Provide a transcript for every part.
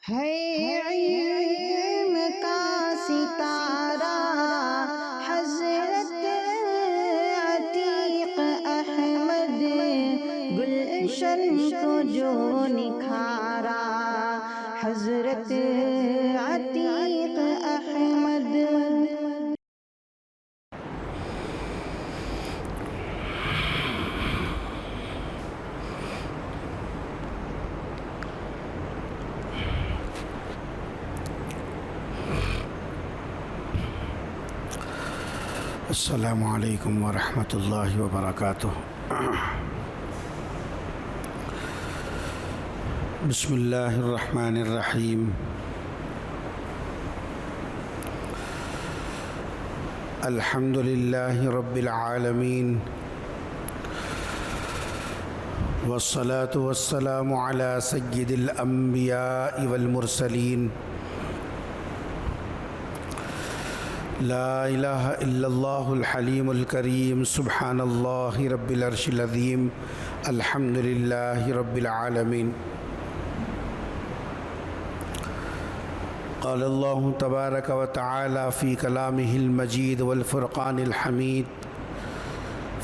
ہے علم کا ستارہ حضرت عتیق احمد، گلشن کو جو نکھارا حضرت عتیق احمد۔ السلام علیکم ورحمۃ اللہ وبرکاتہ۔ بسم اللہ الرحمن الرحیم۔ الحمد للہ رب العالمین، والصلاة والسلام علی سید الانبیاء والمرسلین، لا الہ الا اللہ الحلیم الکریم، سبحان اللہ رب العرش العظیم، الحمد للہ رب العالمین۔ قال اللہ تبارک و تعالی فی کلامہ المجید والفرقان الحمید،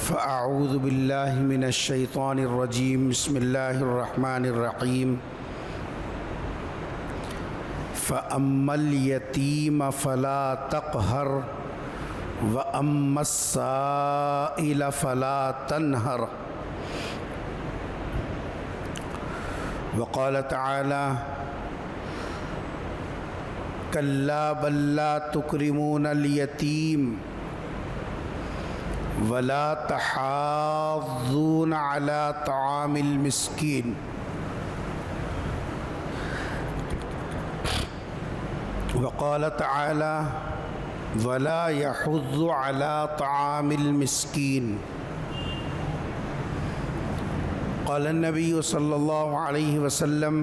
فاعوذ باللہ من الشیطان الرجیم، بسم اللہ الرحمن الرحیم۔ فَأَمَّا الْيَتِيمَ فَلَا تَقْهَرْ وَأَمَّا السَّائِلَ فَلَا تَنْهَرْ۔ وقال تعالی كَلَّا بَل لَّا تُكْرِمُونَ الْيَتِيمَ وَلَا تَحَاضُّونَ عَلَى طَعَامِ الْمِسْكِينِ۔ وقال تعالی ولا يحض على طعام المسكين۔ قال النبي صلی اللہ علیہ وسلم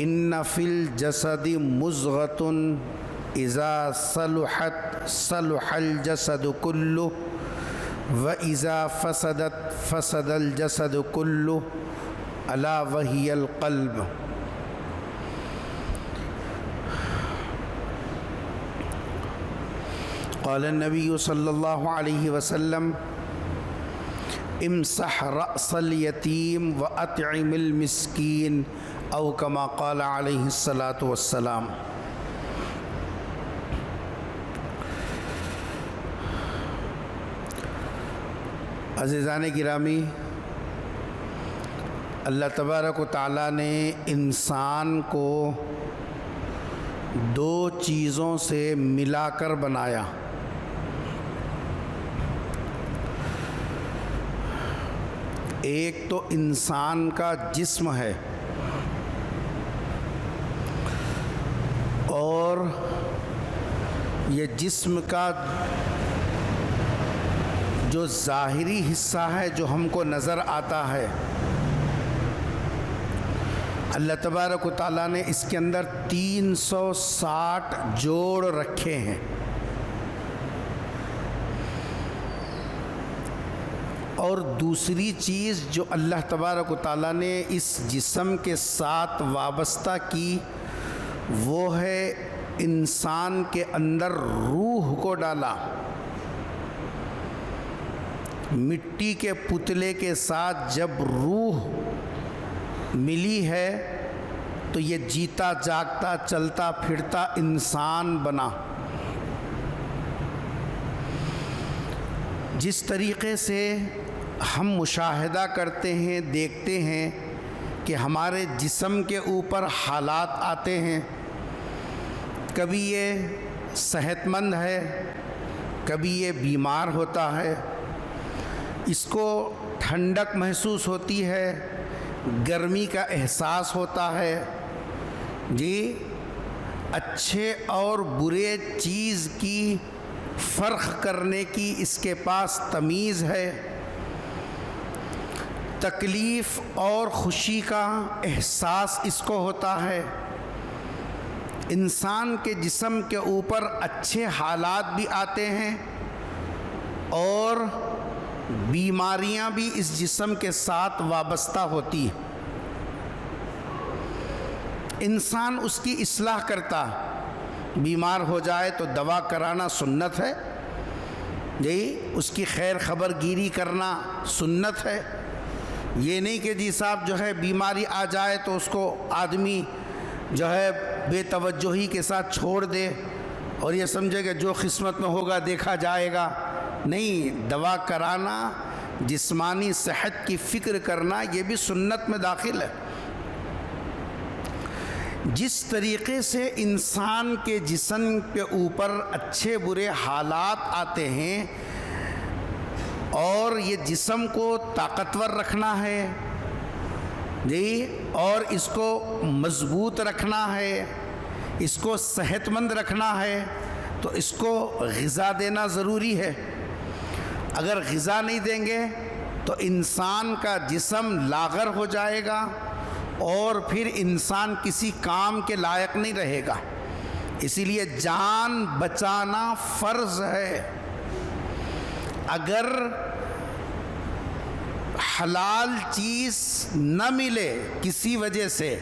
ان فی الجسد مضغة اذا صلحت صلح الجسد كله واذا فسدت فسد الجسد كله الا وهي القلب۔ قال النبی صلی اللہ علیہ وسلم امسح رأس الیتیم واطعم المسکین، او کما قال علیہ الصلاۃ والسلام۔ عزیزان گرامی، اللہ تبارک و تعالیٰ نے انسان کو دو چیزوں سے ملا کر بنایا۔ ایک تو انسان کا جسم ہے، اور یہ جسم کا جو ظاہری حصہ ہے جو ہم کو نظر آتا ہے، اللہ تبارک و تعالیٰ نے اس کے اندر 360 جوڑ رکھے ہیں۔ اور دوسری چیز جو اللہ تبارک و تعالیٰ نے اس جسم کے ساتھ وابستہ کی، وہ ہے انسان کے اندر روح کو ڈالا۔ مٹی کے پتلے کے ساتھ جب روح ملی ہے تو یہ جیتا جاگتا چلتا پھرتا انسان بنا۔ جس طریقے سے ہم مشاہدہ کرتے ہیں، دیکھتے ہیں کہ ہمارے جسم کے اوپر حالات آتے ہیں، کبھی یہ صحت مند ہے، کبھی یہ بیمار ہوتا ہے، اس کو ٹھنڈک محسوس ہوتی ہے، گرمی کا احساس ہوتا ہے، جی اچھے اور برے چیز کی فرق کرنے کی اس کے پاس تمیز ہے، تکلیف اور خوشی کا احساس اس کو ہوتا ہے۔ انسان کے جسم کے اوپر اچھے حالات بھی آتے ہیں اور بیماریاں بھی اس جسم کے ساتھ وابستہ ہوتی ہیں۔ انسان اس کی اصلاح کرتا، بیمار ہو جائے تو دوا کرانا سنت ہے، جی اس کی خیر خبر گیری کرنا سنت ہے۔ یہ نہیں کہ جی صاحب جو ہے بیماری آ جائے تو اس کو آدمی جو ہے بے توجہی کے ساتھ چھوڑ دے اور یہ سمجھے کہ جو قسمت میں ہوگا دیکھا جائے گا۔ نہیں، دوا کرانا، جسمانی صحت کی فکر کرنا یہ بھی سنت میں داخل ہے۔ جس طریقے سے انسان کے جسم کے اوپر اچھے برے حالات آتے ہیں اور یہ جسم کو طاقتور رکھنا ہے جی، اور اس کو مضبوط رکھنا ہے، اس کو صحت مند رکھنا ہے، تو اس کو غذا دینا ضروری ہے۔ اگر غذا نہیں دیں گے تو انسان کا جسم لاغر ہو جائے گا اور پھر انسان کسی کام کے لائق نہیں رہے گا۔ اسی لیے جان بچانا فرض ہے۔ اگر حلال چیز نہ ملے کسی وجہ سے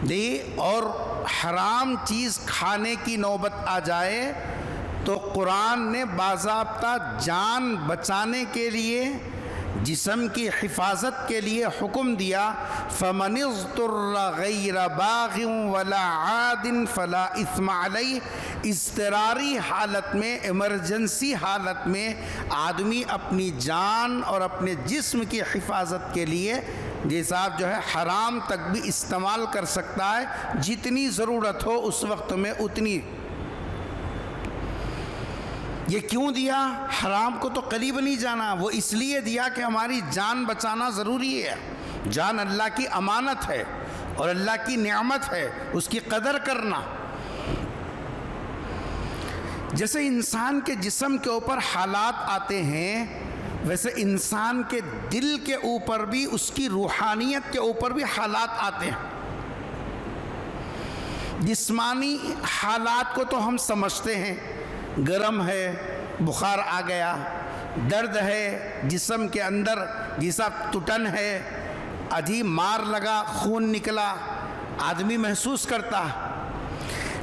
جی اور حرام چیز کھانے کی نوبت آ جائے تو قرآن نے باضابطہ جان بچانے کے لیے، جسم کی حفاظت کے لیے حکم دیا، فَمَنِ اضْطُرَّ غَيْرَ بَاغٍ وَلَا عَادٍ فَلَا إِثْمَ عَلَيْهِ۔ اضطراری حالت میں، ایمرجنسی حالت میں آدمی اپنی جان اور اپنے جسم کی حفاظت کے لیے جی صاحب جو ہے حرام تک بھی استعمال کر سکتا ہے، جتنی ضرورت ہو اس وقت میں اتنی۔ یہ کیوں دیا؟ حرام کو تو قریب نہیں جانا، وہ اس لیے دیا کہ ہماری جان بچانا ضروری ہے۔ جان اللہ کی امانت ہے اور اللہ کی نعمت ہے، اس کی قدر کرنا۔ جیسے انسان کے جسم کے اوپر حالات آتے ہیں، ویسے انسان کے دل کے اوپر بھی، اس کی روحانیت کے اوپر بھی حالات آتے ہیں۔ جسمانی حالات کو تو ہم سمجھتے ہیں، گرم ہے، بخار آ گیا، درد ہے جسم کے اندر، جیسا ٹوٹن ہے، عجیب مار لگا، خون نکلا، آدمی محسوس کرتا۔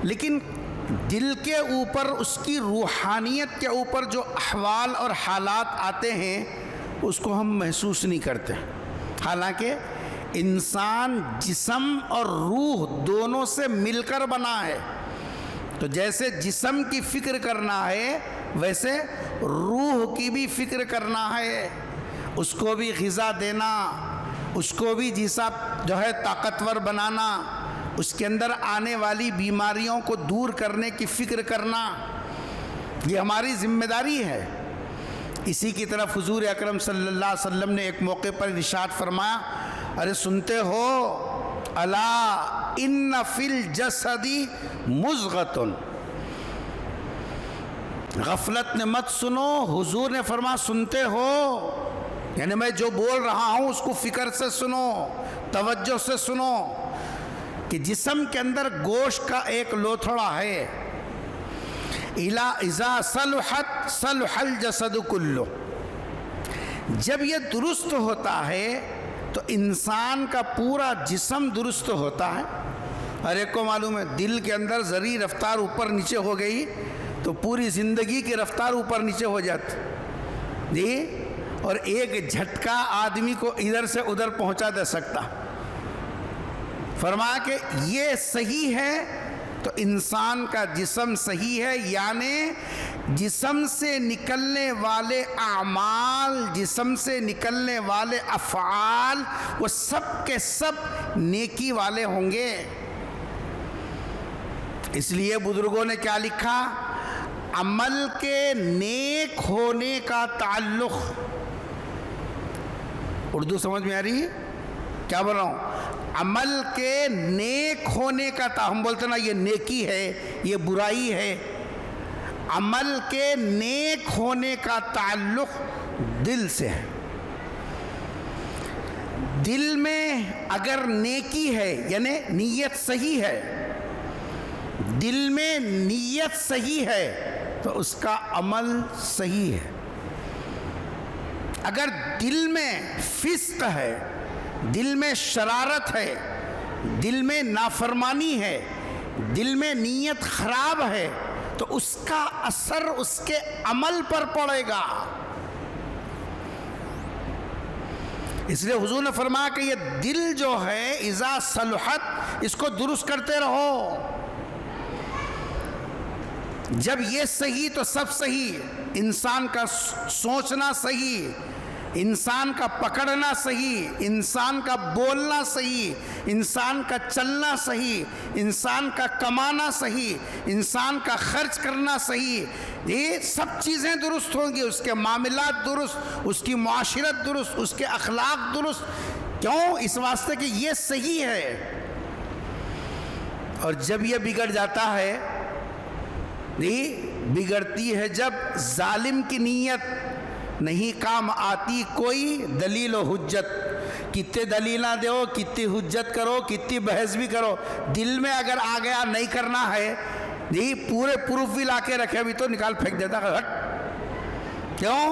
لیکن دل کے اوپر، اس کی روحانیت کے اوپر جو احوال اور حالات آتے ہیں اس کو ہم محسوس نہیں کرتے، حالانکہ انسان جسم اور روح دونوں سے مل کر بنا ہے۔ تو جیسے جسم کی فکر کرنا ہے ویسے روح کی بھی فکر کرنا ہے، اس کو بھی غذا دینا، اس کو بھی جیسا جو ہے طاقتور بنانا، اس کے اندر آنے والی بیماریوں کو دور کرنے کی فکر کرنا، یہ ہماری ذمہ داری ہے۔ اسی کی طرف حضور اکرم صلی اللہ علیہ وسلم نے ایک موقع پر ارشاد فرمایا، ارے سنتے ہو، الا ان فی الجسد مضغۃ، غفلت نے مت سنو، حضور نے فرمایا سنتے ہو، یعنی میں جو بول رہا ہوں اس کو فکر سے سنو، توجہ سے سنو، کہ جسم کے اندر گوشت کا ایک لوتھڑا ہے، اذا صلحت صلح الجسد کلہ، جب یہ درست ہوتا ہے تو انسان کا پورا جسم درست ہوتا ہے۔ ہر ایک کو معلوم ہے دل کے اندر ذرا رفتار اوپر نیچے ہو گئی تو پوری زندگی کی رفتار اوپر نیچے ہو جاتی جی، اور ایک جھٹکا آدمی کو ادھر سے ادھر پہنچا دے سکتا۔ فرمایا کہ یہ صحیح ہے تو انسان کا جسم صحیح ہے، یعنی جسم سے نکلنے والے اعمال، جسم سے نکلنے والے افعال وہ سب کے سب نیکی والے ہوں گے۔ اس لیے بزرگوں نے کیا لکھا، عمل کے نیک ہونے کا تعلق، اردو سمجھ میں آ رہی ہے کیا بول رہا ہوں؟ عمل کے نیک ہونے کا ہم بولتے نا یہ نیکی ہے، یہ برائی ہے، عمل کے نیک ہونے کا تعلق دل سے ہے۔ دل میں اگر نیکی ہے یعنی نیت صحیح ہے، دل میں نیت صحیح ہے تو اس کا عمل صحیح ہے۔ اگر دل میں فسق ہے، دل میں شرارت ہے، دل میں نافرمانی ہے، دل میں نیت خراب ہے، تو اس کا اثر اس کے عمل پر پڑے گا۔ اس لیے حضور نے فرمایا کہ یہ دل جو ہے اذا صلحت، اس کو درست کرتے رہو۔ جب یہ صحیح تو سب صحیح، انسان کا سوچنا صحیح، انسان کا پکڑنا صحیح، انسان کا بولنا صحیح، انسان کا چلنا صحیح، انسان کا کمانا صحیح، انسان کا خرچ کرنا صحیح، یہ سب چیزیں درست ہوں گی، اس کے معاملات درست، اس کی معاشرت درست، اس کے اخلاق درست۔ کیوں؟ اس واسطے کہ یہ صحیح ہے۔ اور جب یہ بگڑ جاتا ہے، بگڑتی ہے جب ظالم کی نیت نہیں کام آتی کوئی دلیل و حجت، کتنے دلیلیں دو، کتنی حجت کرو، کتنی بحث بھی کرو، دل میں اگر آ گیا نہیں کرنا ہے، پورے پروف بھی لا کے رکھے بھی تو نکال پھینک دیتا ہے، ہٹ۔ کیوں؟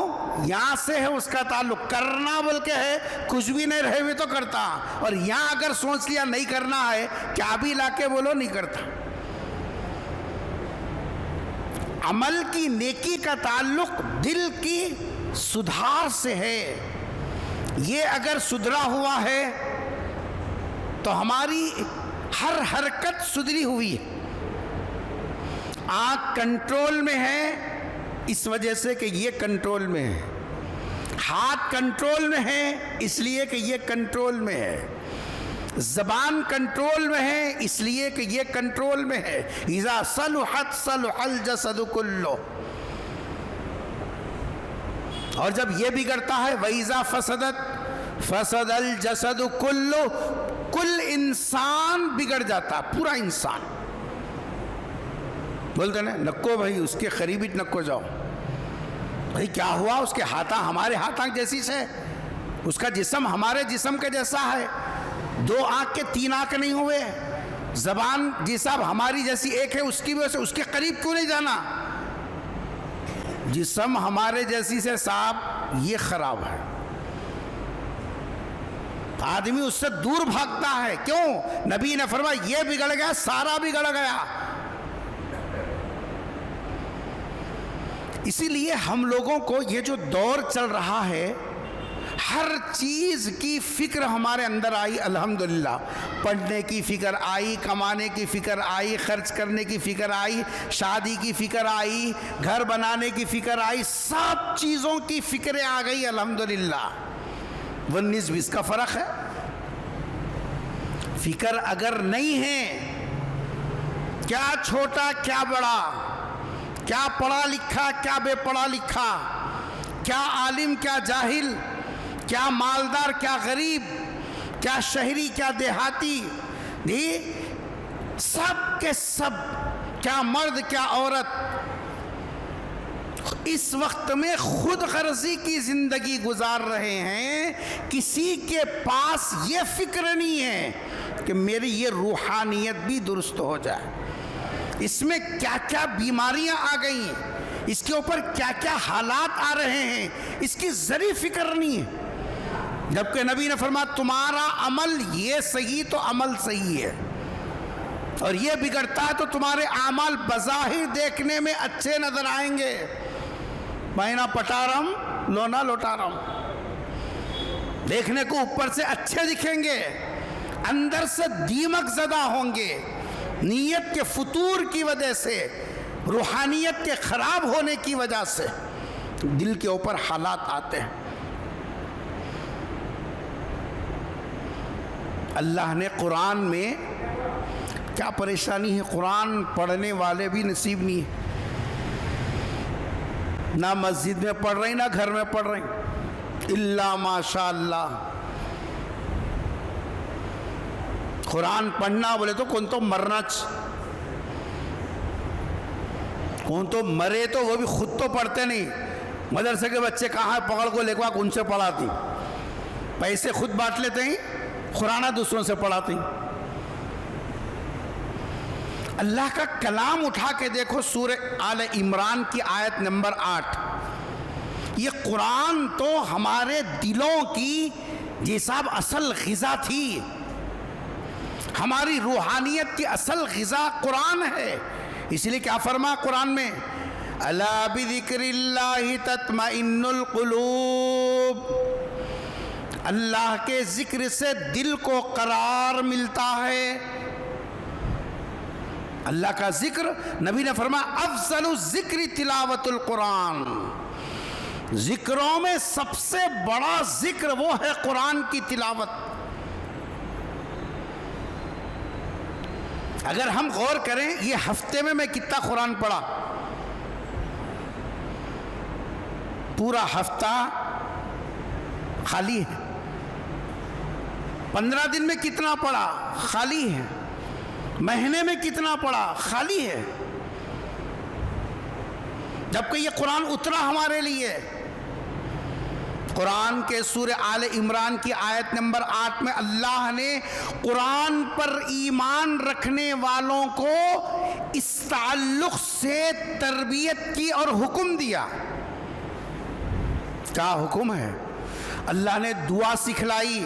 یہاں سے ہے اس کا تعلق، کرنا بول کے ہے، کچھ بھی نہیں رہے بھی تو کرتا، اور یہاں اگر سوچ لیا نہیں کرنا ہے، کیا بھی لا کے بولو نہیں کرتا۔ عمل کی نیکی کا تعلق دل کی سدھار سے ہے۔ یہ اگر سدھرا ہوا ہے تو ہماری ہر حرکت سدھری ہوئی ہے۔ آنکھ کنٹرول میں ہے اس وجہ سے کہ یہ کنٹرول میں ہے، ہاتھ کنٹرول میں ہے اس لیے کہ یہ کنٹرول میں ہے، زبان کنٹرول میں ہے اس لیے کہ یہ کنٹرول میں ہے۔ اذا صلحت صلح الجسد کلہ۔ اور جب یہ بگڑتا ہے وَإِذَا فَسَدَتْ فَسَدَ الْجَسَدُ كُلُّهُ، کل انسان بگڑ جاتا، پورا انسان۔ بولتے نا نکو بھائی اس کے قریب ہی نکو جاؤ، بھائی کیا ہوا؟ اس کے ہاتھاں ہمارے ہاتھاں جیسی سے، اس کا جسم ہمارے جسم کے جیسا ہے، دو آنکھ کے تین آنکھ نہیں ہوئے، زبان جی صاحب ہماری جیسی ایک ہے، اس کی وجہ سے اس کے قریب کیوں نہیں جانا؟ جسم ہمارے جیسی سے صاحب یہ خراب ہے، آدمی اس سے دور بھاگتا ہے۔ کیوں؟ نبی نے فرمایا یہ بگڑ گیا سارا بگڑ گیا۔ اسی لیے ہم لوگوں کو یہ جو دور چل رہا ہے، ہر چیز کی فکر ہمارے اندر آئی الحمدللہ، پڑھنے کی فکر آئی، کمانے کی فکر آئی، خرچ کرنے کی فکر آئی، شادی کی فکر آئی، گھر بنانے کی فکر آئی، سب چیزوں کی فکریں آ گئی الحمدللہ۔ 19-20 کا فرق ہے۔ فکر اگر نہیں ہے، کیا چھوٹا کیا بڑا، کیا پڑھا لکھا کیا بے پڑھا لکھا، کیا عالم کیا جاہل، کیا مالدار کیا غریب، کیا شہری کیا دیہاتی، سب کے سب، کیا مرد کیا عورت، اس وقت میں خود غرضی کی زندگی گزار رہے ہیں۔ کسی کے پاس یہ فکر نہیں ہے کہ میری یہ روحانیت بھی درست ہو جائے۔ اس میں کیا کیا بیماریاں آ گئی، اس کے اوپر کیا کیا حالات آ رہے ہیں، اس کی ذری فکر نہیں ہے۔ جبکہ نبی نے فرمایا تمہارا عمل یہ صحیح تو عمل صحیح ہے، اور یہ بگڑتا ہے تو تمہارے اعمال بظاہر دیکھنے میں اچھے نظر آئیں گے، مہینہ پٹارم لونا لوٹارم، دیکھنے کو اوپر سے اچھے دکھیں گے، اندر سے دیمک زدہ ہوں گے، نیت کے فطور کی وجہ سے، روحانیت کے خراب ہونے کی وجہ سے دل کے اوپر حالات آتے ہیں۔ اللہ نے قرآن میں کیا پریشانی ہے، قرآن پڑھنے والے بھی نصیب نہیں ہے، نہ مسجد میں پڑھ رہے نہ گھر میں پڑھ رہے، الا ماشاء اللہ۔ قرآن پڑھنا بولے تو کون تو مرنا کون تو مرے، تو وہ بھی خود تو پڑھتے نہیں، مدرسے کے بچے کہاں پکڑ کو لے کے ان سے پڑھاتی، پیسے خود بانٹ لیتے ہیں، قرآن دوسروں سے پڑھاتے ہیں۔ اللہ کا کلام اٹھا کے دیکھو سورہ آل عمران کی آیت نمبر 8، یہ قرآن تو ہمارے دلوں کی جی صاحب اصل غذا تھی، ہماری روحانیت کی اصل غذا قرآن ہے. اس لیے کیا فرما قرآن میں، الا بذکر اللہ تطمئن القلوب، اللہ کے ذکر سے دل کو قرار ملتا ہے. اللہ کا ذکر، نبی نے فرمایا افضل الذکر تلاوت القرآن، ذکروں میں سب سے بڑا ذکر وہ ہے قرآن کی تلاوت. اگر ہم غور کریں یہ ہفتے میں کتنا قرآن پڑھا، پورا ہفتہ خالی ہے. 15 دن میں کتنا پڑھا، خالی ہے. مہینے میں کتنا پڑھا، خالی ہے. جبکہ یہ قرآن اترا ہمارے لیے. قرآن کے سورہ آل عمران کی آیت نمبر 8 میں اللہ نے قرآن پر ایمان رکھنے والوں کو اس تعلق سے تربیت کی اور حکم دیا. کیا حکم ہے؟ اللہ نے دعا سکھلائی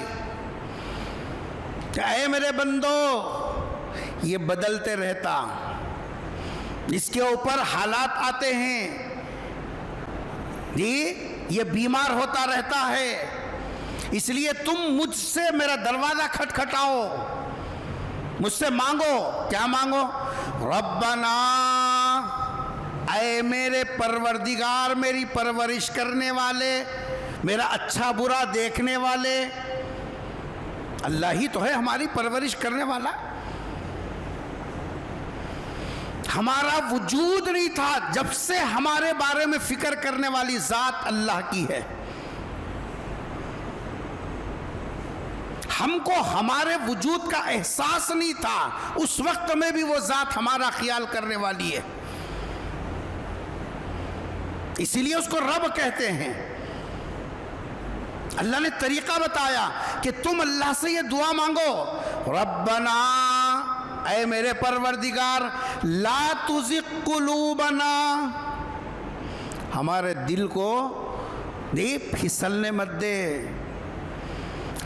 کہ اے میرے بندو، یہ بدلتے رہتا، اس کے اوپر حالات آتے ہیں، جی یہ بیمار ہوتا رہتا ہے، اس لیے تم مجھ سے میرا دروازہ کھٹکھٹاؤ، مجھ سے مانگو. کیا مانگو؟ ربنا، اے میرے پروردگار، میری پرورش کرنے والے، میرا اچھا برا دیکھنے والے. اللہ ہی تو ہے ہماری پرورش کرنے والا. ہمارا وجود نہیں تھا جب سے ہمارے بارے میں فکر کرنے والی ذات اللہ کی ہے. ہم کو ہمارے وجود کا احساس نہیں تھا، اس وقت میں بھی وہ ذات ہمارا خیال کرنے والی ہے. اسی لیے اس کو رب کہتے ہیں. اللہ نے طریقہ بتایا کہ تم اللہ سے یہ دعا مانگو، ربنا، اے میرے پروردگار، لا تزغ قلوبنا، ہمارے دل کو پھسلنے مت دے،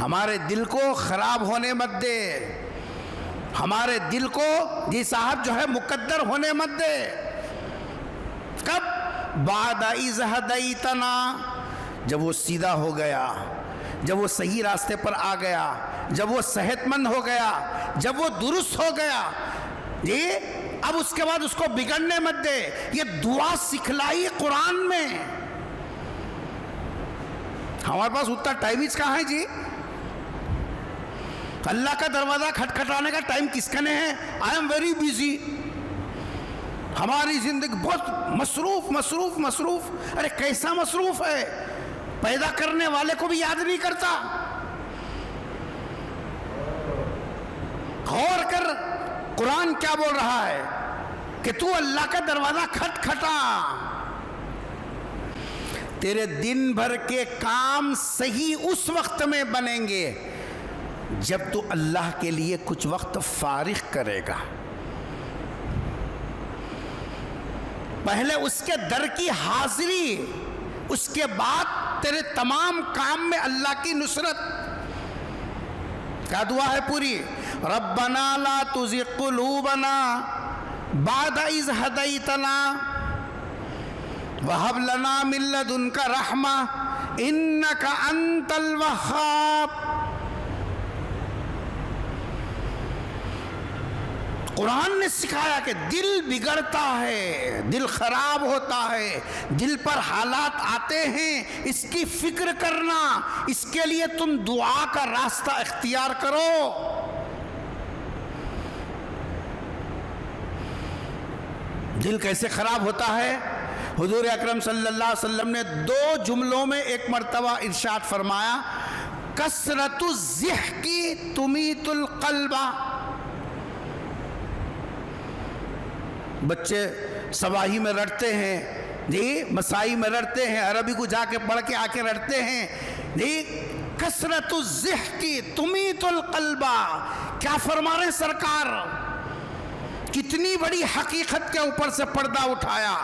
ہمارے دل کو خراب ہونے مت دے، ہمارے دل کو صاحب جو ہے مقدر ہونے مت دے. کب؟ بعد اذ ہدیتنا، جب وہ سیدھا ہو گیا، جب وہ صحیح راستے پر آ گیا، جب وہ صحت مند ہو گیا، جب وہ درست ہو گیا، جی اب اس کے بعد اس کو بگڑنے مت دے. یہ دعا سکھلائی قرآن میں. ہمارے پاس اتنا ٹائم ہی کہاں ہے جی؟ اللہ کا دروازہ کھٹکھٹانے کا ٹائم کس کا نہیں ہے؟ I am very busy. ہماری زندگی بہت مصروف مصروف مصروف. ارے کیسا مصروف ہے؟ پیدا کرنے والے کو بھی یاد نہیں کرتا. غور کر قرآن کیا بول رہا ہے کہ تو اللہ کا دروازہ کھٹکھٹا. تیرے دن بھر کے کام صحیح اس وقت میں بنیں گے جب تو اللہ کے لیے کچھ وقت فارغ کرے گا. پہلے اس کے در کی حاضری، اس کے بعد تیرے تمام کام میں اللہ کی نصرت. کیا دعا ہے پوری؟ ربنا لا تزغ قلوبنا بعد اذ ہدیتنا وہب لنا من لدنک رحمہ انک انت الوہاب. قرآن نے سکھایا کہ دل بگڑتا ہے، دل خراب ہوتا ہے، دل پر حالات آتے ہیں، اس کی فکر کرنا، اس کے لیے تم دعا کا راستہ اختیار کرو. دل کیسے خراب ہوتا ہے؟ حضور اکرم صلی اللہ علیہ وسلم نے 2 جملوں میں ایک مرتبہ ارشاد فرمایا، کثرت الضحک تمیت القلب. بچے سواہی میں رٹتے ہیں جی، مسائی میں رٹتے ہیں، عربی کو جا کے پڑھ کے آ کے رٹتے ہیں جی. کثرت الضحک تمیت القلب. کیا فرما رہے سرکار؟ کتنی بڑی حقیقت کے اوپر سے پردہ اٹھایا،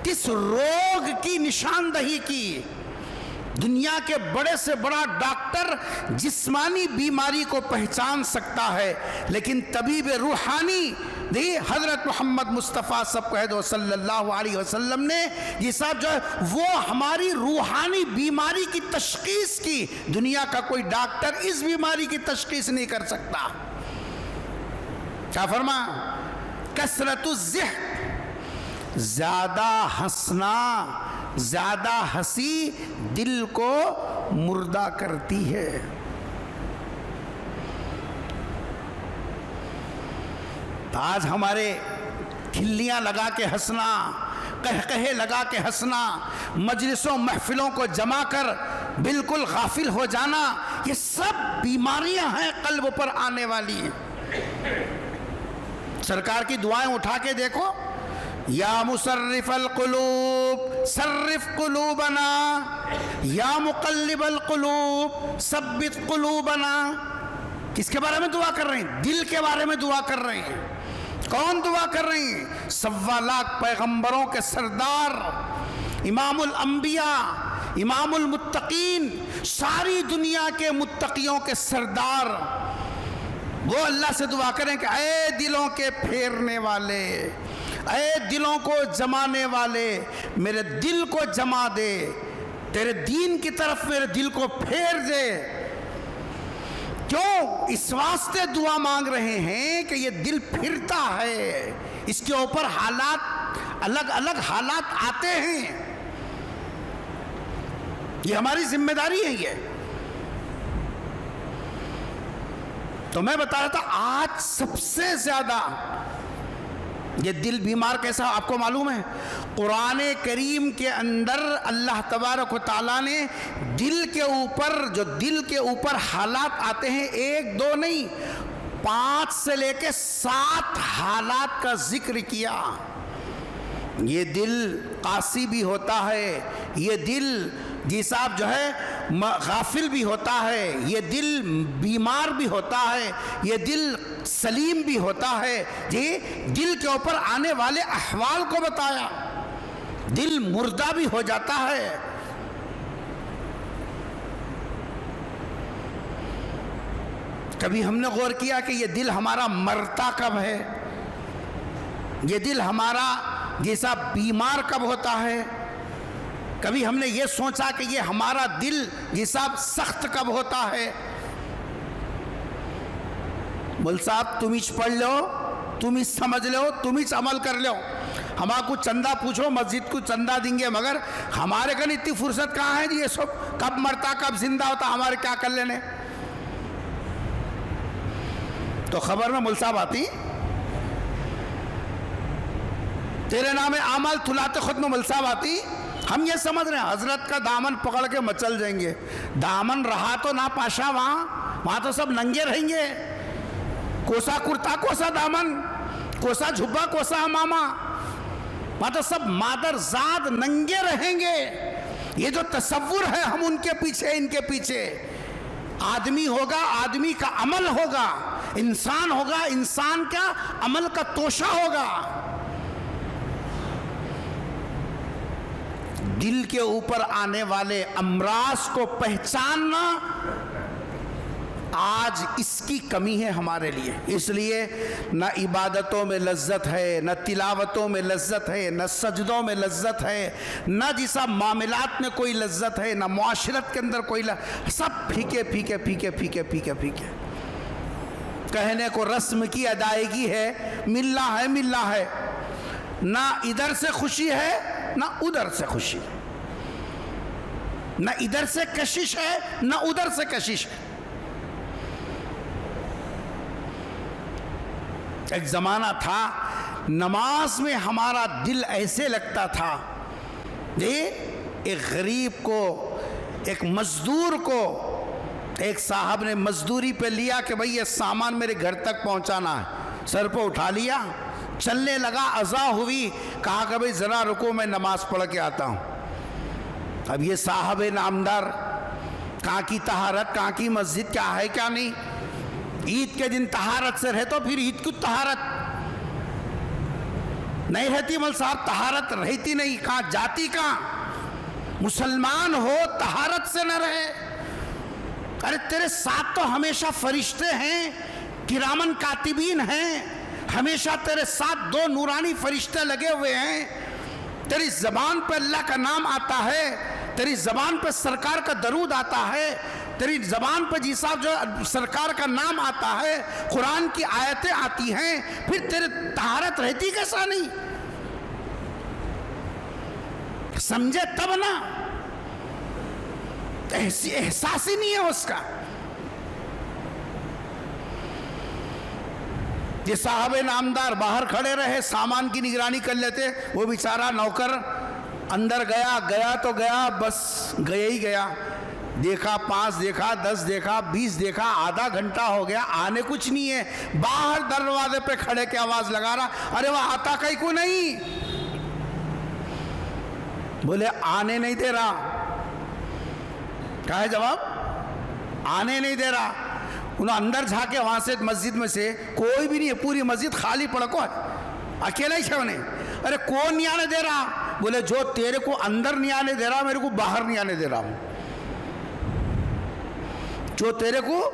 کس روگ کی نشاندہی کی دنیا کے بڑے سے بڑا ڈاکٹر جسمانی بیماری کو پہچان سکتا ہے، لیکن طبیب روحانی حضرت محمد مصطفیٰ سب کہہ دو صلی اللہ علیہ وسلم نے یہ صاحب جو ہے وہ ہماری روحانی بیماری کی تشخیص کی، دنیا کا کوئی ڈاکٹر اس بیماری کی تشخیص نہیں کر سکتا۔ کیا فرما؟ کثرت الضحک، زیادہ ہنسنا، زیادہ ہنسی دل کو مردہ کرتی ہے۔ آج ہمارے کھلیاں لگا کے ہنسنا، قہقہے لگا کے ہنسنا، مجلسوں محفلوں کو جما کر بالکل غافل ہو جانا، یہ سب بیماریاں ہیں قلب پر آنے والی ہیں۔ سرکار کی دعائیں اٹھا کے دیکھو، یا مصرف القلوب صرف قلوبنا، یا مقلب القلوب ثبت قلوبنا۔ کس کے بارے میں دعا کر رہے ہیں؟ دل کے بارے میں دعا کر رہے ہیں۔ کون دعا کر رہے ہیں؟ 1.25 لاکھ پیغمبروں کے سردار، امام الانبیاء، امام المتقین، ساری دنیا کے متقیوں کے سردار، وہ اللہ سے دعا کریں کہ اے دلوں کے پھیرنے والے، اے دلوں کو جمانے والے، میرے دل کو جما دے، تیرے دین کی طرف میرے دل کو پھیر دے۔ کیوں؟ اس واسطے دعا مانگ رہے ہیں کہ یہ دل پھرتا ہے، اس کے اوپر حالات، الگ الگ حالات آتے ہیں، یہ ہماری ذمہ داری ہے۔ یہ تو میں بتا رہا تھا آج سب سے زیادہ یہ دل بیمار کیسا آپ کو معلوم ہے؟ قرآن کریم کے اندر اللہ تبارک و تعالیٰ نے دل کے اوپر، جو دل کے اوپر حالات آتے ہیں، 1 2 نہیں 5 سے لے کے 7 حالات کا ذکر کیا۔ یہ دل قاسی بھی ہوتا ہے، یہ دل جی صاحب جو ہے غافل بھی ہوتا ہے، یہ دل بیمار بھی ہوتا ہے، یہ دل سلیم بھی ہوتا ہے۔ جی دل کے اوپر آنے والے احوال کو بتایا، دل مردہ بھی ہو جاتا ہے۔ کبھی ہم نے غور کیا کہ یہ دل ہمارا مرتا کب ہے؟ یہ دل ہمارا جیسا بیمار کب ہوتا ہے؟ کبھی ہم نے یہ سوچا کہ یہ ہمارا دل جیسا سخت کب ہوتا ہے؟ مول صاحب تم ہی پڑھ لو، تم ہی سمجھ لو، تم ہی عمل کر لو۔ ہمارا کو چندہ پوچھو، مسجد کو چندہ دیں گے، مگر ہمارے کن اتنی فرصت کہاں ہے جی یہ سب کب مرتا کب زندہ ہوتا، ہمارے کیا کر لینے؟ تو خبر میں مول صاحب آتی، تیرے نام اعمال تھلاتے خود میں مول صاحب آتی، ہم یہ سمجھ رہے ہیں حضرت کا دامن پکڑ کے مچل جائیں گے۔ دامن رہا تو نا پاشا، وہاں تو سب ننگے رہیں گے، کوسا کرتا، کوسا دامن، کوسا جھبا، کوسا امامہ، وہاں تو سب مادر زاد ننگے رہیں گے۔ یہ جو تصور ہے ہم ان کے پیچھے، ان کے پیچھے، آدمی ہوگا، آدمی کا عمل ہوگا، انسان ہوگا، انسان کا عمل کا توشہ ہوگا۔ دل کے اوپر آنے والے امراض کو پہچاننا آج اس کی کمی ہے ہمارے لیے۔ اس لیے نہ عبادتوں میں لذت ہے، نہ تلاوتوں میں لذت ہے، نہ سجدوں میں لذت ہے، نہ جیسا معاملات میں کوئی لذت ہے، نہ معاشرت کے اندر کوئی سب پھیکے پھیکے پھیکے پھیکے پھیکے پھیکے۔ کہنے کو رسم کی ادائیگی ہے، ملنا ہے، ملنا ہے، نہ ادھر سے خوشی ہے نہ ادھر سے خوشی، نہ ادھر سے کشش ہے نہ ادھر سے کشش ہے۔ ایک زمانہ تھا نماز میں ہمارا دل ایسے لگتا تھا، ایک غریب کو، ایک مزدور کو ایک صاحب نے مزدوری پہ لیا کہ بھئی یہ سامان میرے گھر تک پہنچانا ہے، سر پہ اٹھا لیا، چلنے لگا، اذا ہوئی، کہا کہ بھئی ذرا رکو میں نماز پڑھ کے آتا ہوں۔ اب یہ صاحب نامدار، کہاں کی طہارت، کہاں کی مسجد، کیا ہے کیا نہیں، عید کے دن طہارت سے رہے تو پھر عید کی طہارت نہیں رہتی، مول صاحب طہارت رہتی نہیں، کہاں جاتی کہاں؟ مسلمان ہو طہارت سے نہ رہے؟ ارے تیرے ساتھ تو ہمیشہ فرشتے ہیں، کرامن کاتبین ہیں، ہمیشہ تیرے ساتھ 2 نورانی فرشتے لگے ہوئے ہیں، تیری زبان پہ اللہ کا نام آتا ہے، تیری زبان پہ سرکار کا درود آتا ہے، تیری زبان پہ جی صاحب جو سرکار کا نام آتا ہے، قرآن کی آیتیں آتی ہیں، پھر تیرے طہارت رہتی کیسا نہیں؟ سمجھے تب نا، احساس ہی نہیں ہے اس کا۔ یہ صاحب نامدار باہر کھڑے رہے، سامان کی نگرانی کر لیتے، وہ بیچارہ نوکر اندر گیا تو گیا، بس گیا ہی گیا، دیکھا 5 دیکھا 10 دیکھا 20 دیکھا، آدھا گھنٹہ ہو گیا، آنے کچھ نہیں ہے، باہر دروازے پہ کھڑے کے آواز لگا رہا، ارے وہ آتا کہیں کو نہیں، بولے آنے نہیں دے رہا۔ کیا ہے جواب؟ آنے نہیں دے رہا۔ انہوں اندر جھا کے وہاں سے مسجد میں سے کوئی بھی نہیں ہے، پوری مسجد خالی پڑا، کو اکیلا ہی چھونے، ارے کون نہیں آنے دے رہا؟ بولے جو تیرے کو اندر نہیں آنے دے رہا میرے کو باہر نہیں آنے دے رہا ہوں، جو تیرے کو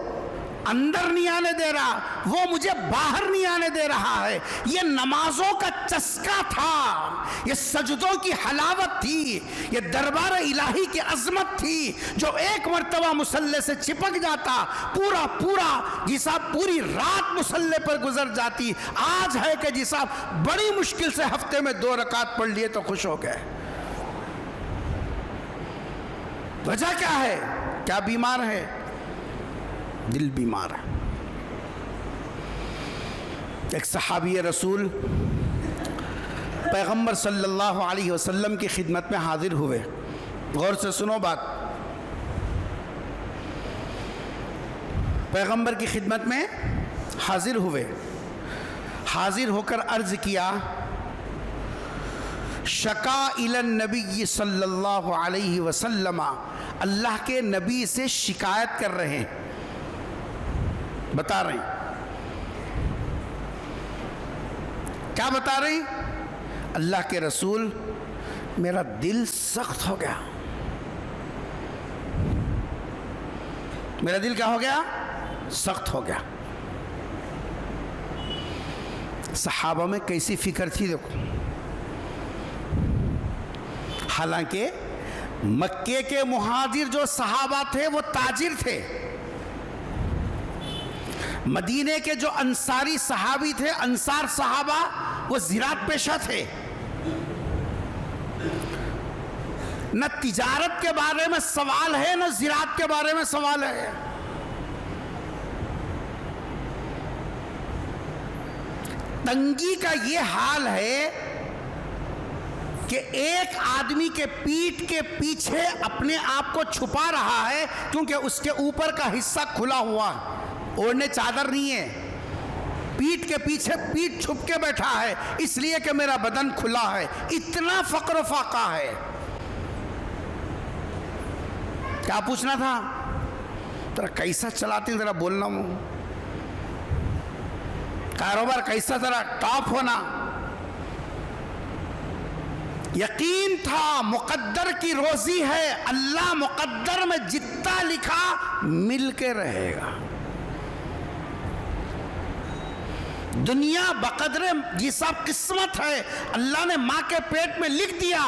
اندر نہیں آنے دے رہا وہ مجھے باہر نہیں آنے دے رہا ہے۔ یہ نمازوں کا چسکا تھا، یہ سجدوں کی حلاوت تھی، یہ دربار الہی کی عظمت تھی، جو ایک مرتبہ مصلی سے چپک جاتا پورا جی صاحب پوری رات مصلی پر گزر جاتی۔ آج ہے کہ جی صاحب بڑی مشکل سے ہفتے میں 2 رکعت پڑھ لیے تو خوش ہو گئے۔ وجہ کیا ہے؟ کیا بیمار ہے؟ دل بیمار ہے۔ ایک صحابی رسول پیغمبر صلی اللہ علیہ وسلم کی خدمت میں حاضر ہوئے، غور سے سنو بات، پیغمبر کی خدمت میں حاضر ہوئے، حاضر ہو کر عرض کیا، شکا الی النبی صلی اللہ علیہ وسلم، اللہ کے نبی سے شکایت کر رہے ہیں، بتا رہے ہیں، کیا بتا رہے ہیں؟ اللہ کے رسول میرا دل سخت ہو گیا، میرا دل کیا ہو گیا؟ سخت ہو گیا۔ صحابہ میں کیسی فکر تھی دیکھو، حالانکہ مکے کے مہاجر جو صحابہ تھے وہ تاجر تھے، مدینے کے جو انصاری صحابی تھے، انصار صحابہ، وہ زراعت پیشہ تھے، نہ تجارت کے بارے میں سوال ہے نہ زراعت کے بارے میں سوال ہے۔ تنگی کا یہ حال ہے کہ ایک آدمی کے پیٹھ کے پیچھے اپنے آپ کو چھپا رہا ہے کیونکہ اس کے اوپر کا حصہ کھلا ہوا، اوڑھنے چادر نہیں ہے، پیٹھ کے پیچھے پیٹھ چھپ کے بیٹھا ہے اس لیے کہ میرا بدن کھلا ہے، اتنا فقر و فاقہ ہے۔ کیا پوچھنا تھا؟ ترا کیسا چلاتے ہیں، ذرا بولنا ہوں، کاروبار کیسا، ذرا ٹاپ ہونا۔ یقین تھا مقدر کی روزی ہے، اللہ مقدر میں جتنا لکھا مل کے رہے گا، دنیا بقدر جی صاحب قسمت ہے، اللہ نے ماں کے پیٹ میں لکھ دیا،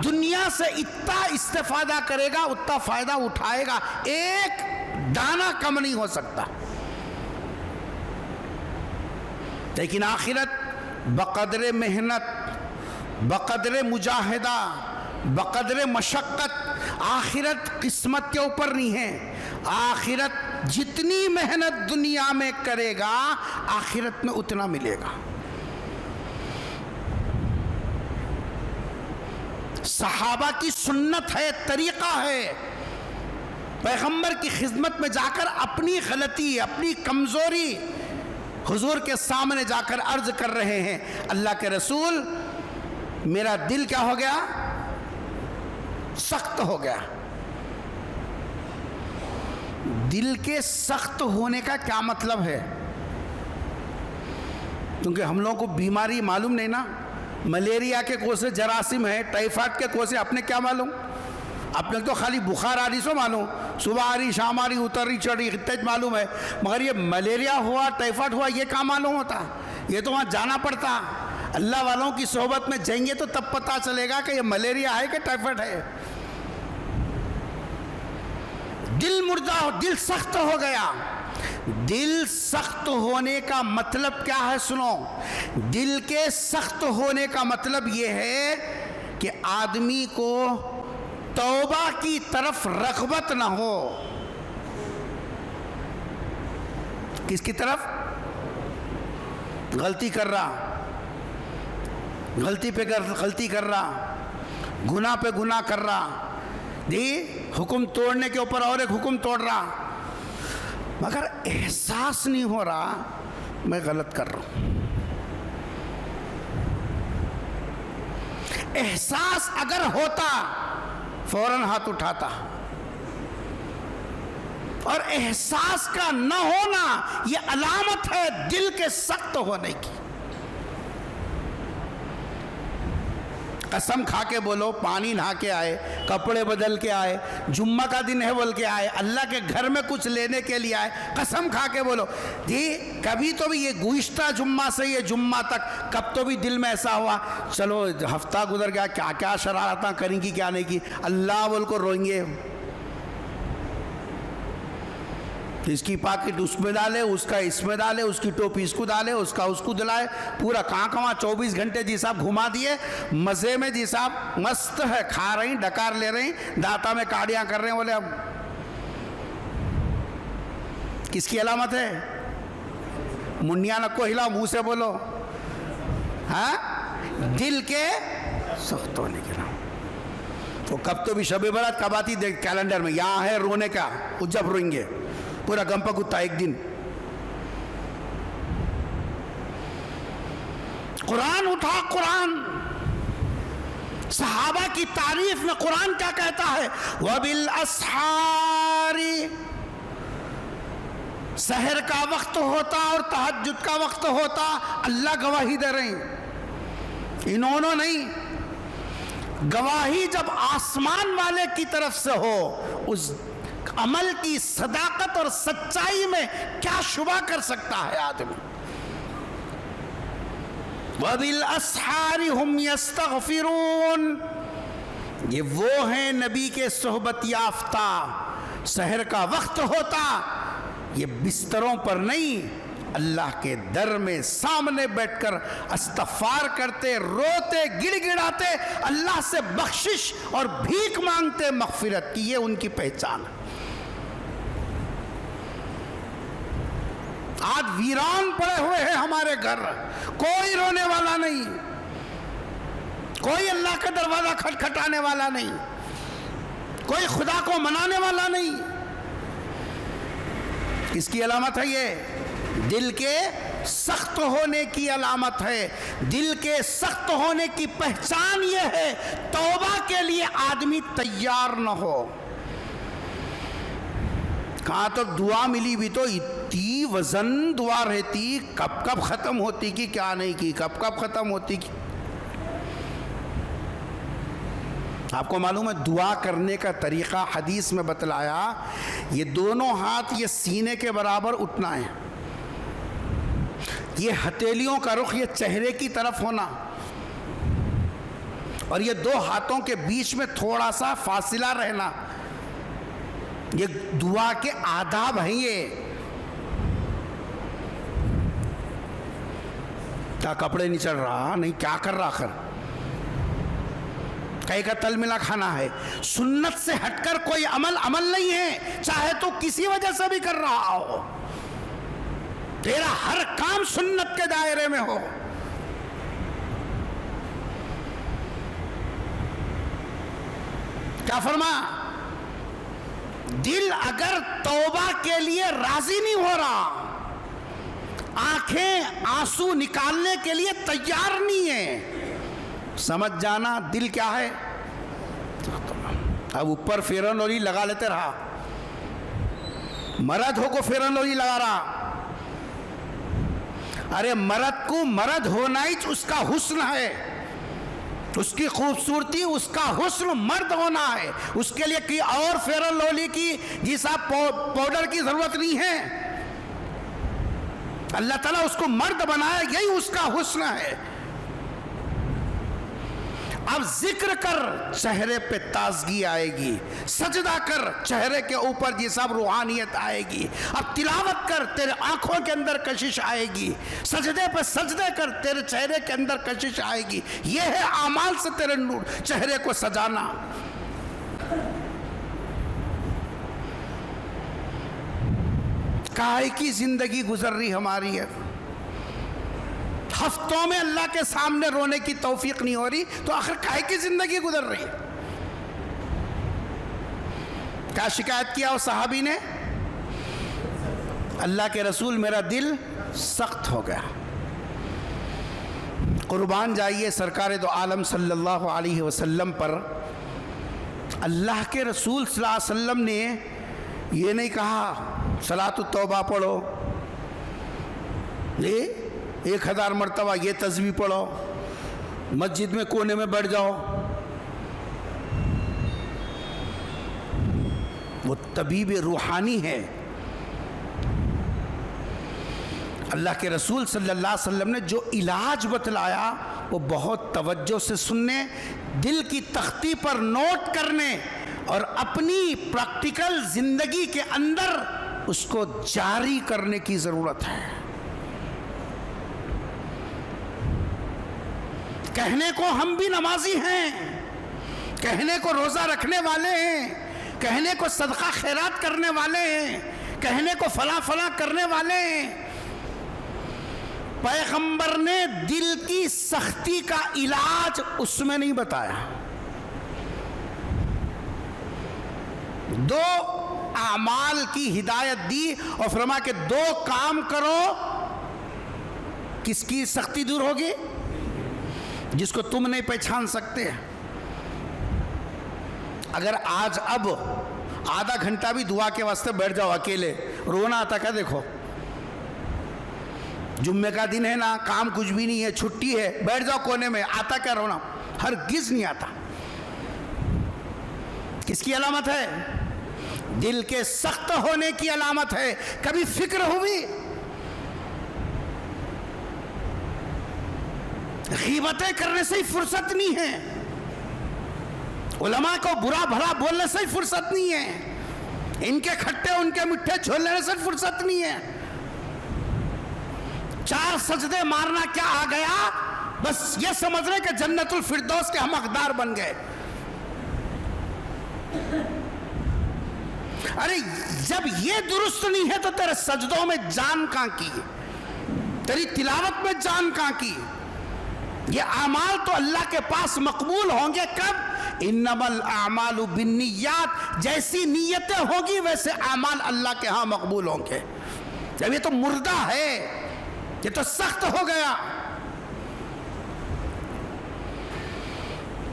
دنیا سے اتنا استفادہ کرے گا اتنا فائدہ اٹھائے گا، ایک دانہ کم نہیں ہو سکتا۔ لیکن آخرت بقدر محنت، بقدر مجاہدہ، بقدر مشقت، آخرت قسمت کے اوپر نہیں ہے، آخرت جتنی محنت دنیا میں کرے گا آخرت میں اتنا ملے گا۔ صحابہ کی سنت ہے، طریقہ ہے، پیغمبر کی خدمت میں جا کر اپنی غلطی، اپنی کمزوری حضور کے سامنے جا کر عرض کر رہے ہیں، اللہ کے رسول میرا دل کیا ہو گیا؟ سخت ہو گیا۔ دل کے سخت ہونے کا کیا مطلب ہے؟ کیونکہ ہم لوگوں کو بیماری معلوم نہیں نا، ملیریا کے کوسے جراثیم ہے، ٹائیفائڈ کے کوسے اپنے کیا معلوم، اپنے تو خالی بخار آ رہی سو معلوم، صبح آ رہی شام آ رہی اتر رہی چڑھ رہی اتنا معلوم ہے، مگر یہ ملیریا ہوا ٹائیفائڈ ہوا یہ کہاں معلوم ہوتا؟ یہ تو وہاں جانا پڑتا، اللہ والوں کی صحبت میں جائیں گے تو تب پتہ چلے گا کہ یہ ملیریا ہے کہ ٹائیفائڈ ہے۔ دل مردہ ہو، دل سخت ہو گیا۔ دل سخت ہونے کا مطلب کیا ہے؟ سنو، دل کے سخت ہونے کا مطلب یہ ہے کہ آدمی کو توبہ کی طرف رغبت نہ ہو۔ کس کی طرف؟ غلطی کر رہا، غلطی پہ غلطی کر رہا، گناہ پہ گناہ کر رہا، جی حکم توڑنے کے اوپر اور ایک حکم توڑ رہا، مگر احساس نہیں ہو رہا میں غلط کر رہا ہوں۔ احساس اگر ہوتا فوراً ہاتھ اٹھاتا، اور احساس کا نہ ہونا یہ علامت ہے دل کے سخت ہونے کی۔ قسم کھا کے بولو، پانی نہا کے آئے، کپڑے بدل کے آئے، جمعہ کا دن ہے بول کے آئے، اللہ کے گھر میں کچھ لینے کے لیے آئے، قسم کھا کے بولو جی کبھی تو بھی یہ گزشتہ جمعہ سے یہ جمعہ تک کب تو بھی دل میں ایسا ہوا چلو ہفتہ گزر گیا، کیا کیا شرارتیں کریں گی کیا نہیں کی، اللہ بول کو روئیں گے، اس کی پاکٹ اس میں ڈالے، اس کا اس میں ڈالے، اس کی ٹوپی اس کو ڈالے، اس کا اس کو دلائے، پورا کہاں 24 گھنٹے جی صاحب گھما دیے مزے میں، جی صاحب مست ہے، کھا رہی ڈکار لے رہی، دانتا میں کاڑیاں کر رہے ہیں، بولے اب کس کی علامت ہے؟ منیا نکو ہلا، منہ سے بولو، ہاں دل کے سخت ہونے کے نام۔ تو کب تو بھی شب برات کب آتی دیکھ کیلنڈر میں، یہاں ہے رونے کا، جب روئیں گے پورا گمپا کتا ایک دن۔ قرآن اٹھا، قرآن صحابہ کی تعریف میں قرآن کیا کہتا ہے؟ وَبِالْأَسْحَارِ، سحر کا وقت ہوتا اور تہجد کا وقت ہوتا، اللہ گواہی دے رہے ہیں، انہوں نہیں، گواہی جب آسمان والے کی طرف سے ہو، اس عمل کی صداقت اور سچائی میں کیا شبہ کر سکتا ہے آدمی؟ وَبِالْأَسْحَارِ هُمْ يَسْتَغْفِرُونَ، یہ وہ ہیں نبی کے صحبت یافتہ، سحر کا وقت ہوتا یہ بستروں پر نہیں، اللہ کے در میں سامنے بیٹھ کر استغفار کرتے، روتے، گڑ گڑاتے، اللہ سے بخشش اور بھیک مانگتے مغفرت کی، یہ ان کی پہچان ہے۔ آج ویران پڑے ہوئے ہیں ہمارے گھر، کوئی رونے والا نہیں، کوئی اللہ کا دروازہ کھٹکھٹانے والا نہیں، کوئی خدا کو منانے والا نہیں۔ کس کی علامت ہے یہ؟ دل کے سخت ہونے کی علامت ہے۔ دل کے سخت ہونے کی پہچان یہ ہے توبہ کے لیے آدمی تیار نہ ہو۔ کہاں تک دعا ملی بھی تو اتنی وزن دعا رہتی، کب کب ختم ہوتی کی کیا نہیں کی، کب کب ختم ہوتی کی۔ آپ کو معلوم ہے دعا کرنے کا طریقہ حدیث میں بتلایا، یہ دونوں ہاتھ یہ سینے کے برابر اٹھنا ہے، یہ ہتھیلیوں کا رخ یہ چہرے کی طرف ہونا، اور یہ دو ہاتھوں کے بیچ میں تھوڑا سا فاصلہ رہنا، یہ دعا کے آداب ہیں۔ یہ کیا کپڑے نہیں چڑھ رہا، نہیں کیا کر رہا، آخر کہیں کا تل ملا کھانا ہے، سنت سے ہٹ کر کوئی عمل نہیں ہے، چاہے تو کسی وجہ سے بھی کر رہا ہو، تیرا ہر کام سنت کے دائرے میں ہو۔ کیا فرما؟ دل اگر توبہ کے لیے راضی نہیں ہو رہا، آنکھیں آنسو نکالنے کے لیے تیار نہیں ہے، سمجھ جانا دل کیا ہے۔ اب اوپر فیرن لولی لگا لیتے رہا، مرد ہو کو فیرن لولی لگا رہا، ارے مرد کو مرد ہونا ہی اس کا حسن ہے، اس کی خوبصورتی، اس کا حسن مرد ہونا ہے. اس کے لیے کی اور فیئر اینڈ لولی کی جی صاحب پاؤڈر کی ضرورت نہیں ہے. اللہ تعالیٰ اس کو مرد بنایا، یہی اس کا حسن ہے. اب ذکر کر چہرے پہ تازگی آئے گی، سجدہ کر چہرے کے اوپر جی صاحب روحانیت آئے گی. اب تلاوت کر تیرے آنکھوں کے اندر کشش آئے گی، سجدے پہ سجدے کر تیرے چہرے کے اندر کشش آئے گی. یہ ہے اعمال سے تیرے چہرے کو سجانا. کاہے کی زندگی گزر رہی ہماری ہے. ہفتوں میں اللہ کے سامنے رونے کی توفیق نہیں ہو رہی تو آخر کاہے کی زندگی گزر رہی ہے. کیا شکایت کیا اس صحابی نے؟ اللہ کے رسول میرا دل سخت ہو گیا. قربان جائیے سرکار دو عالم صلی اللہ علیہ وسلم پر. اللہ کے رسول صلی اللہ علیہ وسلم نے یہ نہیں کہا صلاۃ التوبہ پڑھو، 1000 مرتبہ یہ تسبیح پڑھو، مسجد میں کونے میں بیٹھ جاؤ. وہ طبیب روحانی ہے. اللہ کے رسول صلی اللہ علیہ وسلم نے جو علاج بتلایا وہ بہت توجہ سے سننے، دل کی تختی پر نوٹ کرنے اور اپنی پریکٹیکل زندگی کے اندر اس کو جاری کرنے کی ضرورت ہے. کہنے کو ہم بھی نمازی ہیں، کہنے کو روزہ رکھنے والے ہیں، کہنے کو صدقہ خیرات کرنے والے ہیں، کہنے کو فلاں فلاں کرنے والے ہیں. پیغمبر نے دل کی سختی کا علاج اس میں نہیں بتایا. 2 اعمال کی ہدایت دی اور فرمایا کہ 2 کام کرو. کس کی سختی دور ہوگی؟ جس کو تم نہیں پہچان سکتے. اگر آج اب آدھا گھنٹہ بھی دعا کے واسطے بیٹھ جاؤ اکیلے، رونا آتا کیا؟ دیکھو جمعے کا دن ہے نا، کام کچھ بھی نہیں ہے، چھٹی ہے، بیٹھ جاؤ کونے میں، آتا کیا رونا؟ ہرگز نہیں آتا. کس کی علامت ہے؟ دل کے سخت ہونے کی علامت ہے. کبھی فکر ہوئی؟ غیبتیں کرنے سے ہی فرصت نہیں ہے، علماء کو برا بھلا بولنے سے ہی فرصت نہیں ہے، ان کے کھٹے ان کے مٹھے جھول لینے سے فرصت نہیں ہے. 4 سجدے مارنا کیا آ گیا؟ بس یہ سمجھ رہے کہ جنت الفردوس کے ہم حقدار بن گئے. ارے جب یہ درست نہیں ہے تو تیرے سجدوں میں جان کہاں کی؟ تیری تلاوت میں جان کہاں کی؟ یہ اعمال تو اللہ کے پاس مقبول ہوں گے کب؟ انما الاعمال بالنیات. جیسی نیتیں ہوگی ویسے اعمال اللہ کے ہاں مقبول ہوں گے. جب یہ تو مردہ ہے، یہ تو سخت ہو گیا.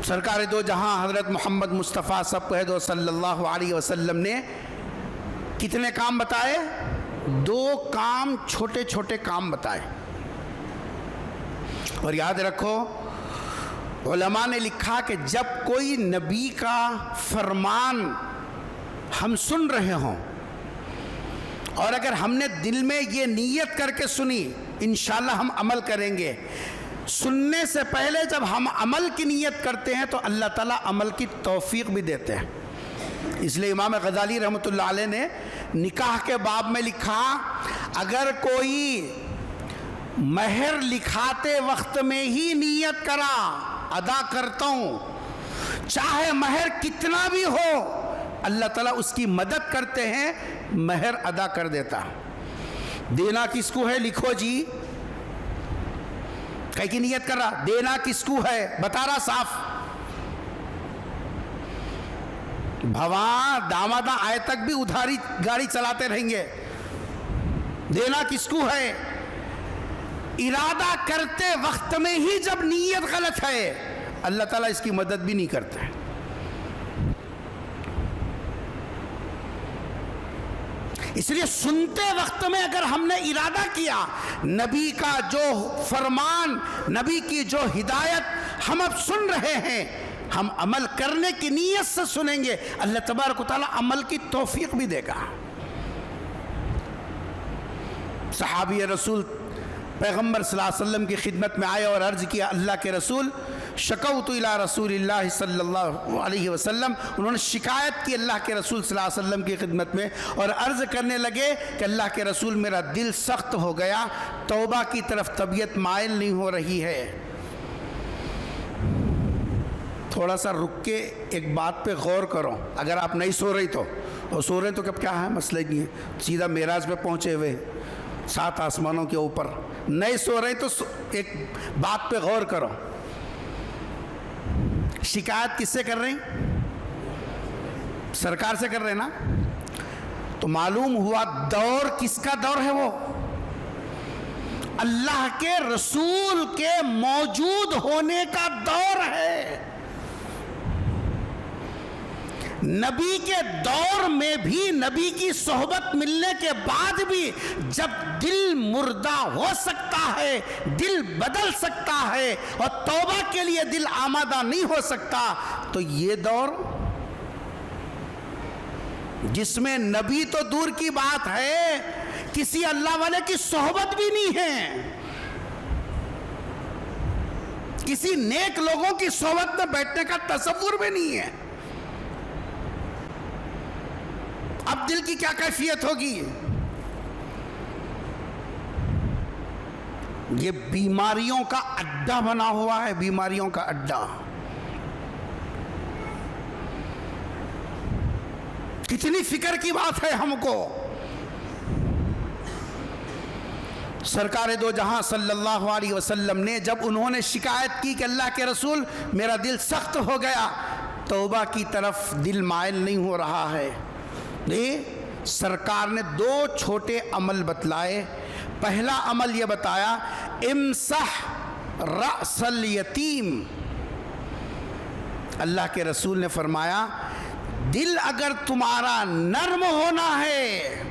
سرکار دو جہاں حضرت محمد مصطفیٰ سب کہہ دو صلی اللہ علیہ وسلم نے کتنے کام بتائے؟ 2 کام، چھوٹے چھوٹے کام بتائے. اور یاد رکھو علماء نے لکھا کہ جب کوئی نبی کا فرمان ہم سن رہے ہوں اور اگر ہم نے دل میں یہ نیت کر کے سنی انشاءاللہ ہم عمل کریں گے، سننے سے پہلے جب ہم عمل کی نیت کرتے ہیں تو اللہ تعالیٰ عمل کی توفیق بھی دیتے ہیں. اس لیے امام غزالی رحمۃ اللہ علیہ نے نکاح کے باب میں لکھا، اگر کوئی مہر لکھاتے وقت میں ہی نیت کرا ادا کرتا ہوں، چاہے مہر کتنا بھی ہو، اللہ تعالیٰ اس کی مدد کرتے ہیں، مہر ادا کر دیتا. دینا کس کو ہے؟ لکھو جی. کہیں کی نیت کر رہا، دینا کس کو ہے بتا رہا صاف. بھواں داماداں آئے تک بھی ادھاری گاڑی چلاتے رہیں گے. دینا کس کو ہے؟ ارادہ کرتے وقت میں ہی جب نیت غلط ہے اللہ تعالیٰ اس کی مدد بھی نہیں کرتا ہے. اس لیے سنتے وقت میں اگر ہم نے ارادہ کیا نبی کا جو فرمان، نبی کی جو ہدایت ہم اب سن رہے ہیں، ہم عمل کرنے کی نیت سے سنیں گے، اللہ تبارک و تعالیٰ عمل کی توفیق بھی دے گا۔ صحابی رسول پیغمبر صلی اللہ علیہ وسلم کی خدمت میں آئے اور عرض کیا، اللہ کے رسول، شکوت الی رسول اللہ صلی اللہ علیہ وسلم، انہوں نے شکایت کی اللہ کے رسول صلی اللہ علیہ وسلم کی خدمت میں اور عرض کرنے لگے کہ اللہ کے رسول میرا دل سخت ہو گیا، توبہ کی طرف طبیعت مائل نہیں ہو رہی ہے۔ تھوڑا سا رک کے ایک بات پہ غور کرو، اگر آپ نہیں سو رہی تو، اور سو رہے تو کب کیا ہے، مسئلہ نہیں ہے، سیدھا معراج پہ پہنچے ہوئے 7 آسمانوں کے اوپر، نہیں سو رہے تو ایک بات پہ غور کرو۔ شکایت کس سے کر رہے ہیں؟ سرکار سے کر رہے ہیں نا؟ تو معلوم ہوا دور کس کا دور ہے؟ وہ اللہ کے رسول کے موجود ہونے کا دور ہے۔ نبی کے دور میں بھی، نبی کی صحبت ملنے کے بعد بھی جب دل مردہ ہو سکتا ہے، دل بدل سکتا ہے اور توبہ کے لیے دل آمادہ نہیں ہو سکتا، تو یہ دور جس میں نبی تو دور کی بات ہے، کسی اللہ والے کی صحبت بھی نہیں ہے، کسی نیک لوگوں کی صحبت میں بیٹھنے کا تصور بھی نہیں ہے، اب دل کی کیا کیفیت ہوگی؟ یہ بیماریوں کا اڈا بنا ہوا ہے، بیماریوں کا اڈا۔ کتنی فکر کی بات ہے ہم کو۔ سرکار دو جہاں صلی اللہ علیہ وسلم نے جب انہوں نے شکایت کی کہ اللہ کے رسول میرا دل سخت ہو گیا، توبہ کی طرف دل مائل نہیں ہو رہا ہے، سرکار نے 2 چھوٹے عمل بتلائے۔ پہلا عمل یہ بتایا، امسح رأس الیتیم۔ اللہ کے رسول نے فرمایا دل اگر تمہارا نرم ہونا ہے،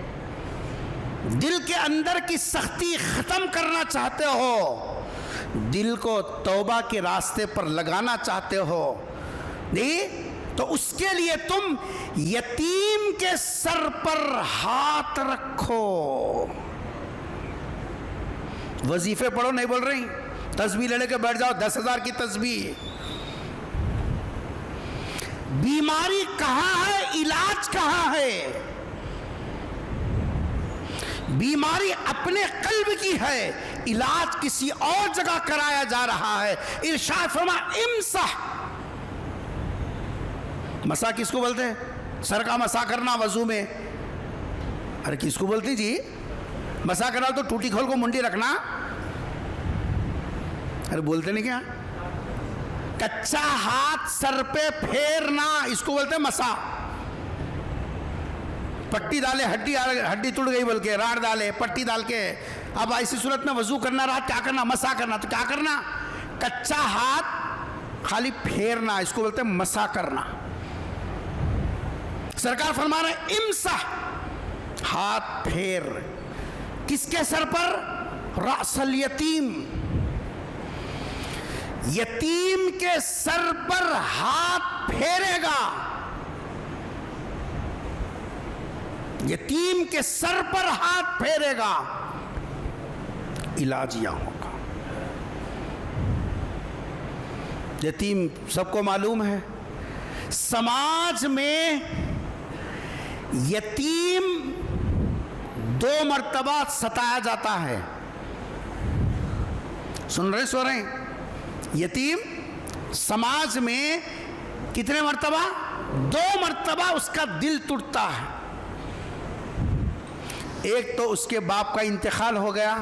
دل کے اندر کی سختی ختم کرنا چاہتے ہو، دل کو توبہ کے راستے پر لگانا چاہتے ہو، تو اس کے لیے تم یتیم کے سر پر ہاتھ رکھو۔ وظیفے پڑھو، نہیں بول رہی، تسبیح لے کے بیٹھ جاؤ، 10,000 کی تسبیح۔ بیماری کہاں ہے، علاج کہاں ہے؟ بیماری اپنے قلب کی ہے، علاج کسی اور جگہ کرایا جا رہا ہے۔ ارشاد فرما امسح، مسا کس کو بولتے ہیں؟ سر کا مسا کرنا وضو میں، ارے کس کو بولتی جی؟ مسا کرنا تو ٹوٹی کھول کو منڈی رکھنا، ارے بولتے نہیں کیا؟ کچا ہاتھ سر پہ پھیرنا، اس کو بولتے ہیں مسا۔ پٹی ڈالے، ہڈی ٹوٹ گئی بول کے، راڑ ڈالے، پٹی ڈال کے، اب ایسی صورت میں وضو کرنا رہا، کیا کرنا؟ مسا کرنا۔ تو کیا کرنا؟ کچا ہاتھ خالی پھیرنا، اس کو بولتے ہیں مسا کرنا۔ سرکار فرما رہے امسح، ہاتھ پھیر، کس کے سر پر؟ رأس الیتیم، یتیم کے سر پر ہاتھ پھیرے گا، یتیم کے سر پر ہاتھ پھیرے گا، علاج یہاں ہوگا۔ یتیم سب کو معلوم ہے، سماج میں یتیم 2 مرتبہ ستایا جاتا ہے۔ سن رہے سو رہے ہیں؟ یتیم سماج میں کتنے مرتبہ؟ 2 مرتبہ اس کا دل ٹوٹتا ہے۔ ایک تو اس کے باپ کا انتقال ہو گیا،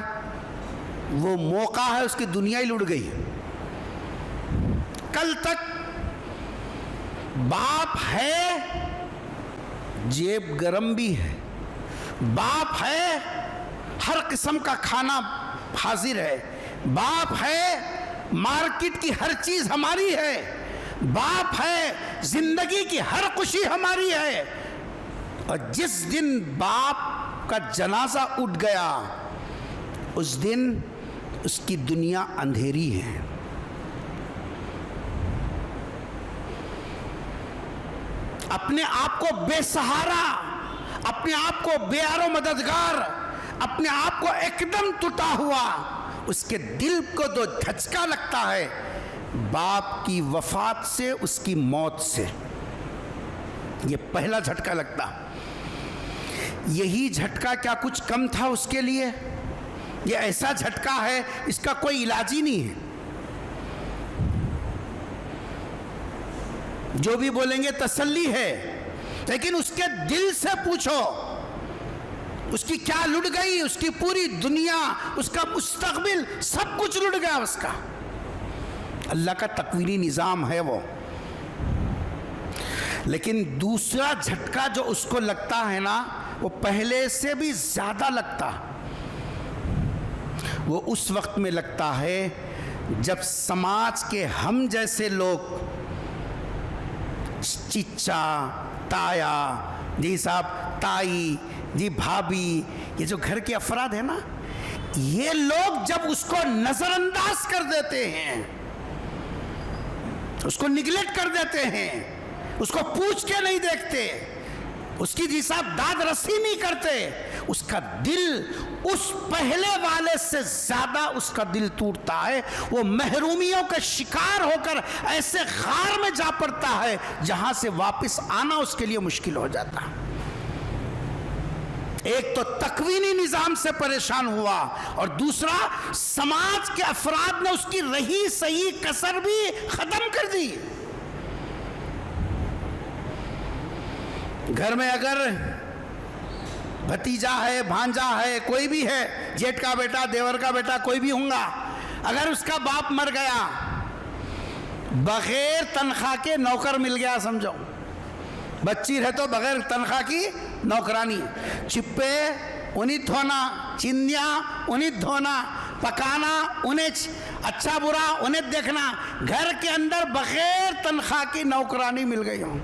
وہ موقع ہے، اس کی دنیا ہی لٹ گئی۔ کل تک باپ ہے، جیب گرم بھی ہے، باپ ہے، ہر قسم کا کھانا حاضر ہے، باپ ہے، مارکیٹ کی ہر چیز ہماری ہے، باپ ہے، زندگی کی ہر خوشی ہماری ہے۔ اور جس دن باپ باپ کا جنازہ اٹھ گیا، اس دن اس کی دنیا اندھیری ہے۔ اپنے آپ کو بے سہارا، اپنے آپ کو بے یار و مددگار، اپنے آپ کو ایک دم ٹوٹا ہوا، اس کے دل کو تو دھچکا لگتا ہے باپ کی وفات سے، اس کی موت سے۔ یہ پہلا جھٹکا لگتا۔ یہی جھٹکا کیا کچھ کم تھا اس کے لیے؟ یہ ایسا جھٹکا ہے اس کا کوئی علاج ہی نہیں ہے۔ جو بھی بولیں گے تسلی ہے، لیکن اس کے دل سے پوچھو اس کی کیا لٹ گئی، اس کی پوری دنیا، اس کا مستقبل، سب کچھ لٹ گیا اس کا۔ اللہ کا تقویری نظام ہے وہ۔ لیکن دوسرا جھٹکا جو اس کو لگتا ہے نا، وہ پہلے سے بھی زیادہ لگتا۔ وہ اس وقت میں لگتا ہے جب سماج کے ہم جیسے لوگ، چچا، تایا، جی صاحب، تائی، جی بھابھی، یہ جو گھر کے افراد ہیں نا، یہ لوگ جب اس کو نظر انداز کر دیتے ہیں، اس کو نگلیکٹ کر دیتے ہیں، اس کو پوچھ کے نہیں دیکھتے، اس کی جی صاحب داد رسی نہیں کرتے، اس کا دل اس پہلے والے سے زیادہ اس کا دل ٹوٹتا ہے۔ وہ محرومیوں کا شکار ہو کر ایسے غار میں جا پڑتا ہے جہاں سے واپس آنا اس کے لیے مشکل ہو جاتا۔ ایک تو تکوینی نظام سے پریشان ہوا، اور دوسرا سماج کے افراد نے اس کی رہی صحیح کسر بھی ختم کر دی۔ گھر میں اگر بھتیجا ہے، بھانجا ہے، کوئی بھی ہے، جیٹ کا بیٹا، دیور کا بیٹا، کوئی بھی ہوں گا، اگر اس کا باپ مر گیا، بغیر تنخواہ کے نوکر مل گیا سمجھو، بچی رہے تو بغیر تنخواہ کی نوکرانی، چپے انہیں دھونا، چندیاں انہیں دھونا، پکانا انہیں، اچھا برا انہیں دیکھنا، گھر کے اندر بغیر تنخواہ کی نوکرانی مل گئی ہوں۔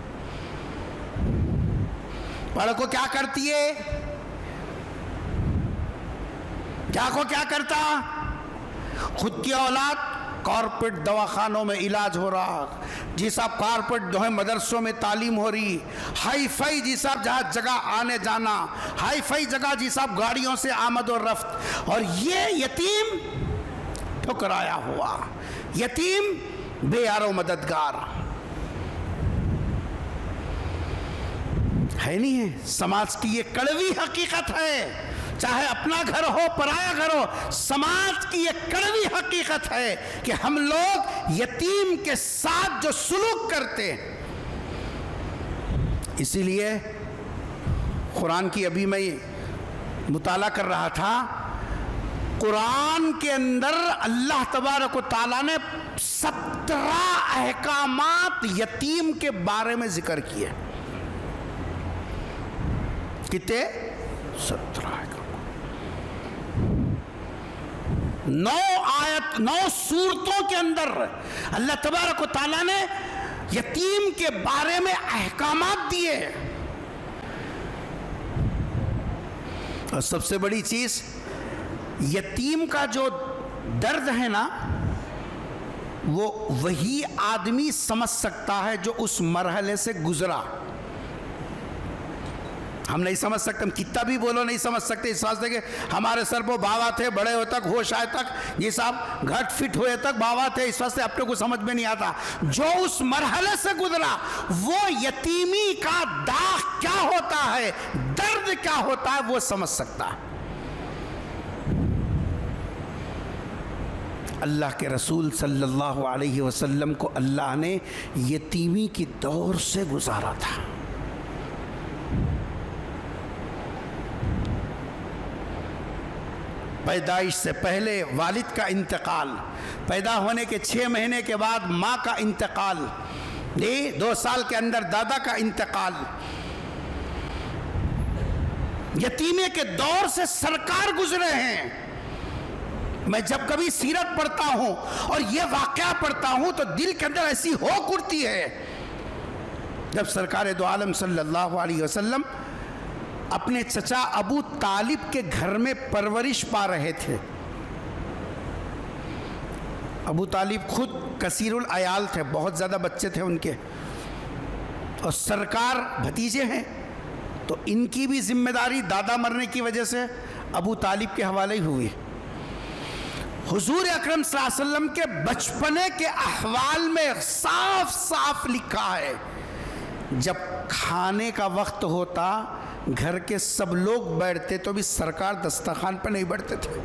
بڑوں کو کیا کرتی ہے؟ کیا کرتا؟ خود کی اولاد کارپوریٹ دواخانوں میں علاج ہو رہا، جی صاحب کارپوریٹ مدرسوں میں تعلیم ہو رہی، ہائی فائی جی صاحب جہاں جگہ آنے جانا، ہائی فائی جگہ جی صاحب گاڑیوں سے آمد و رفت، اور یہ یتیم ٹھکرایا ہوا، یتیم بے یار و مددگار ہے نہیں ہے۔ سماج کی یہ کڑوی حقیقت ہے، چاہے اپنا گھر ہو پرایا گھر ہو، سماج کی یہ کڑوی حقیقت ہے کہ ہم لوگ یتیم کے ساتھ جو سلوک کرتے ہیں۔ اسی لیے قرآن کی ابھی میں مطالعہ کر رہا تھا، قرآن کے اندر اللہ تبارک و تعالیٰ نے 17 احکامات یتیم کے بارے میں ذکر کیے۔ کتنے؟ 17 احکام، 9 سورتوں کے اندر اللہ تبارک و تعالیٰ نے یتیم کے بارے میں احکامات دیے۔ اور سب سے بڑی چیز، یتیم کا جو درد ہے نا، وہ وہی آدمی سمجھ سکتا ہے جو اس مرحلے سے گزرا۔ ہم نہیں سمجھ سکتے، ہم کتنا بھی بولو نہیں سمجھ سکتے، اس واسطے کہ ہمارے سر پہ باوا تھے، بڑے ہوئے تک، ہوش آئے تک، یہ صاحب گھٹ فٹ ہوئے تک باوا تھے، اس واسطے اپنے کو سمجھ میں نہیں آتا۔ جو اس مرحلے سے گزرا، وہ یتیمی کا داغ کیا ہوتا ہے، درد کیا ہوتا ہے، وہ سمجھ سکتا ہے۔ اللہ کے رسول صلی اللہ علیہ وسلم کو اللہ نے یتیمی کی دور سے گزارا تھا۔ پیدائش سے پہلے والد کا انتقال، پیدا ہونے کے 6 مہینے کے بعد ماں کا انتقال، 2 سال کے اندر دادا کا انتقال، یتیمے کے دور سے سرکار گزرے ہیں۔ میں جب کبھی سیرت پڑھتا ہوں اور یہ واقعہ پڑھتا ہوں تو دل کے اندر ایسی ہوک اٹھتی ہے۔ جب سرکار دو عالم صلی اللہ علیہ وسلم اپنے چچا ابو طالب کے گھر میں پرورش پا رہے تھے. ابو طالب خود کثیر العیال تھے، بہت زیادہ بچے تھے ان کے، اور سرکار بھتیجے ہیں، تو ان کی بھی ذمہ داری دادا مرنے کی وجہ سے ابو طالب کے حوالے ہی ہوئی. حضور اکرم صلی اللہ علیہ وسلم کے بچپنے کے احوال میں صاف صاف لکھا ہے، جب کھانے کا وقت ہوتا گھر کے سب لوگ بیٹھتے تو بھی سرکار دسترخوان پہ نہیں بیٹھتے تھے.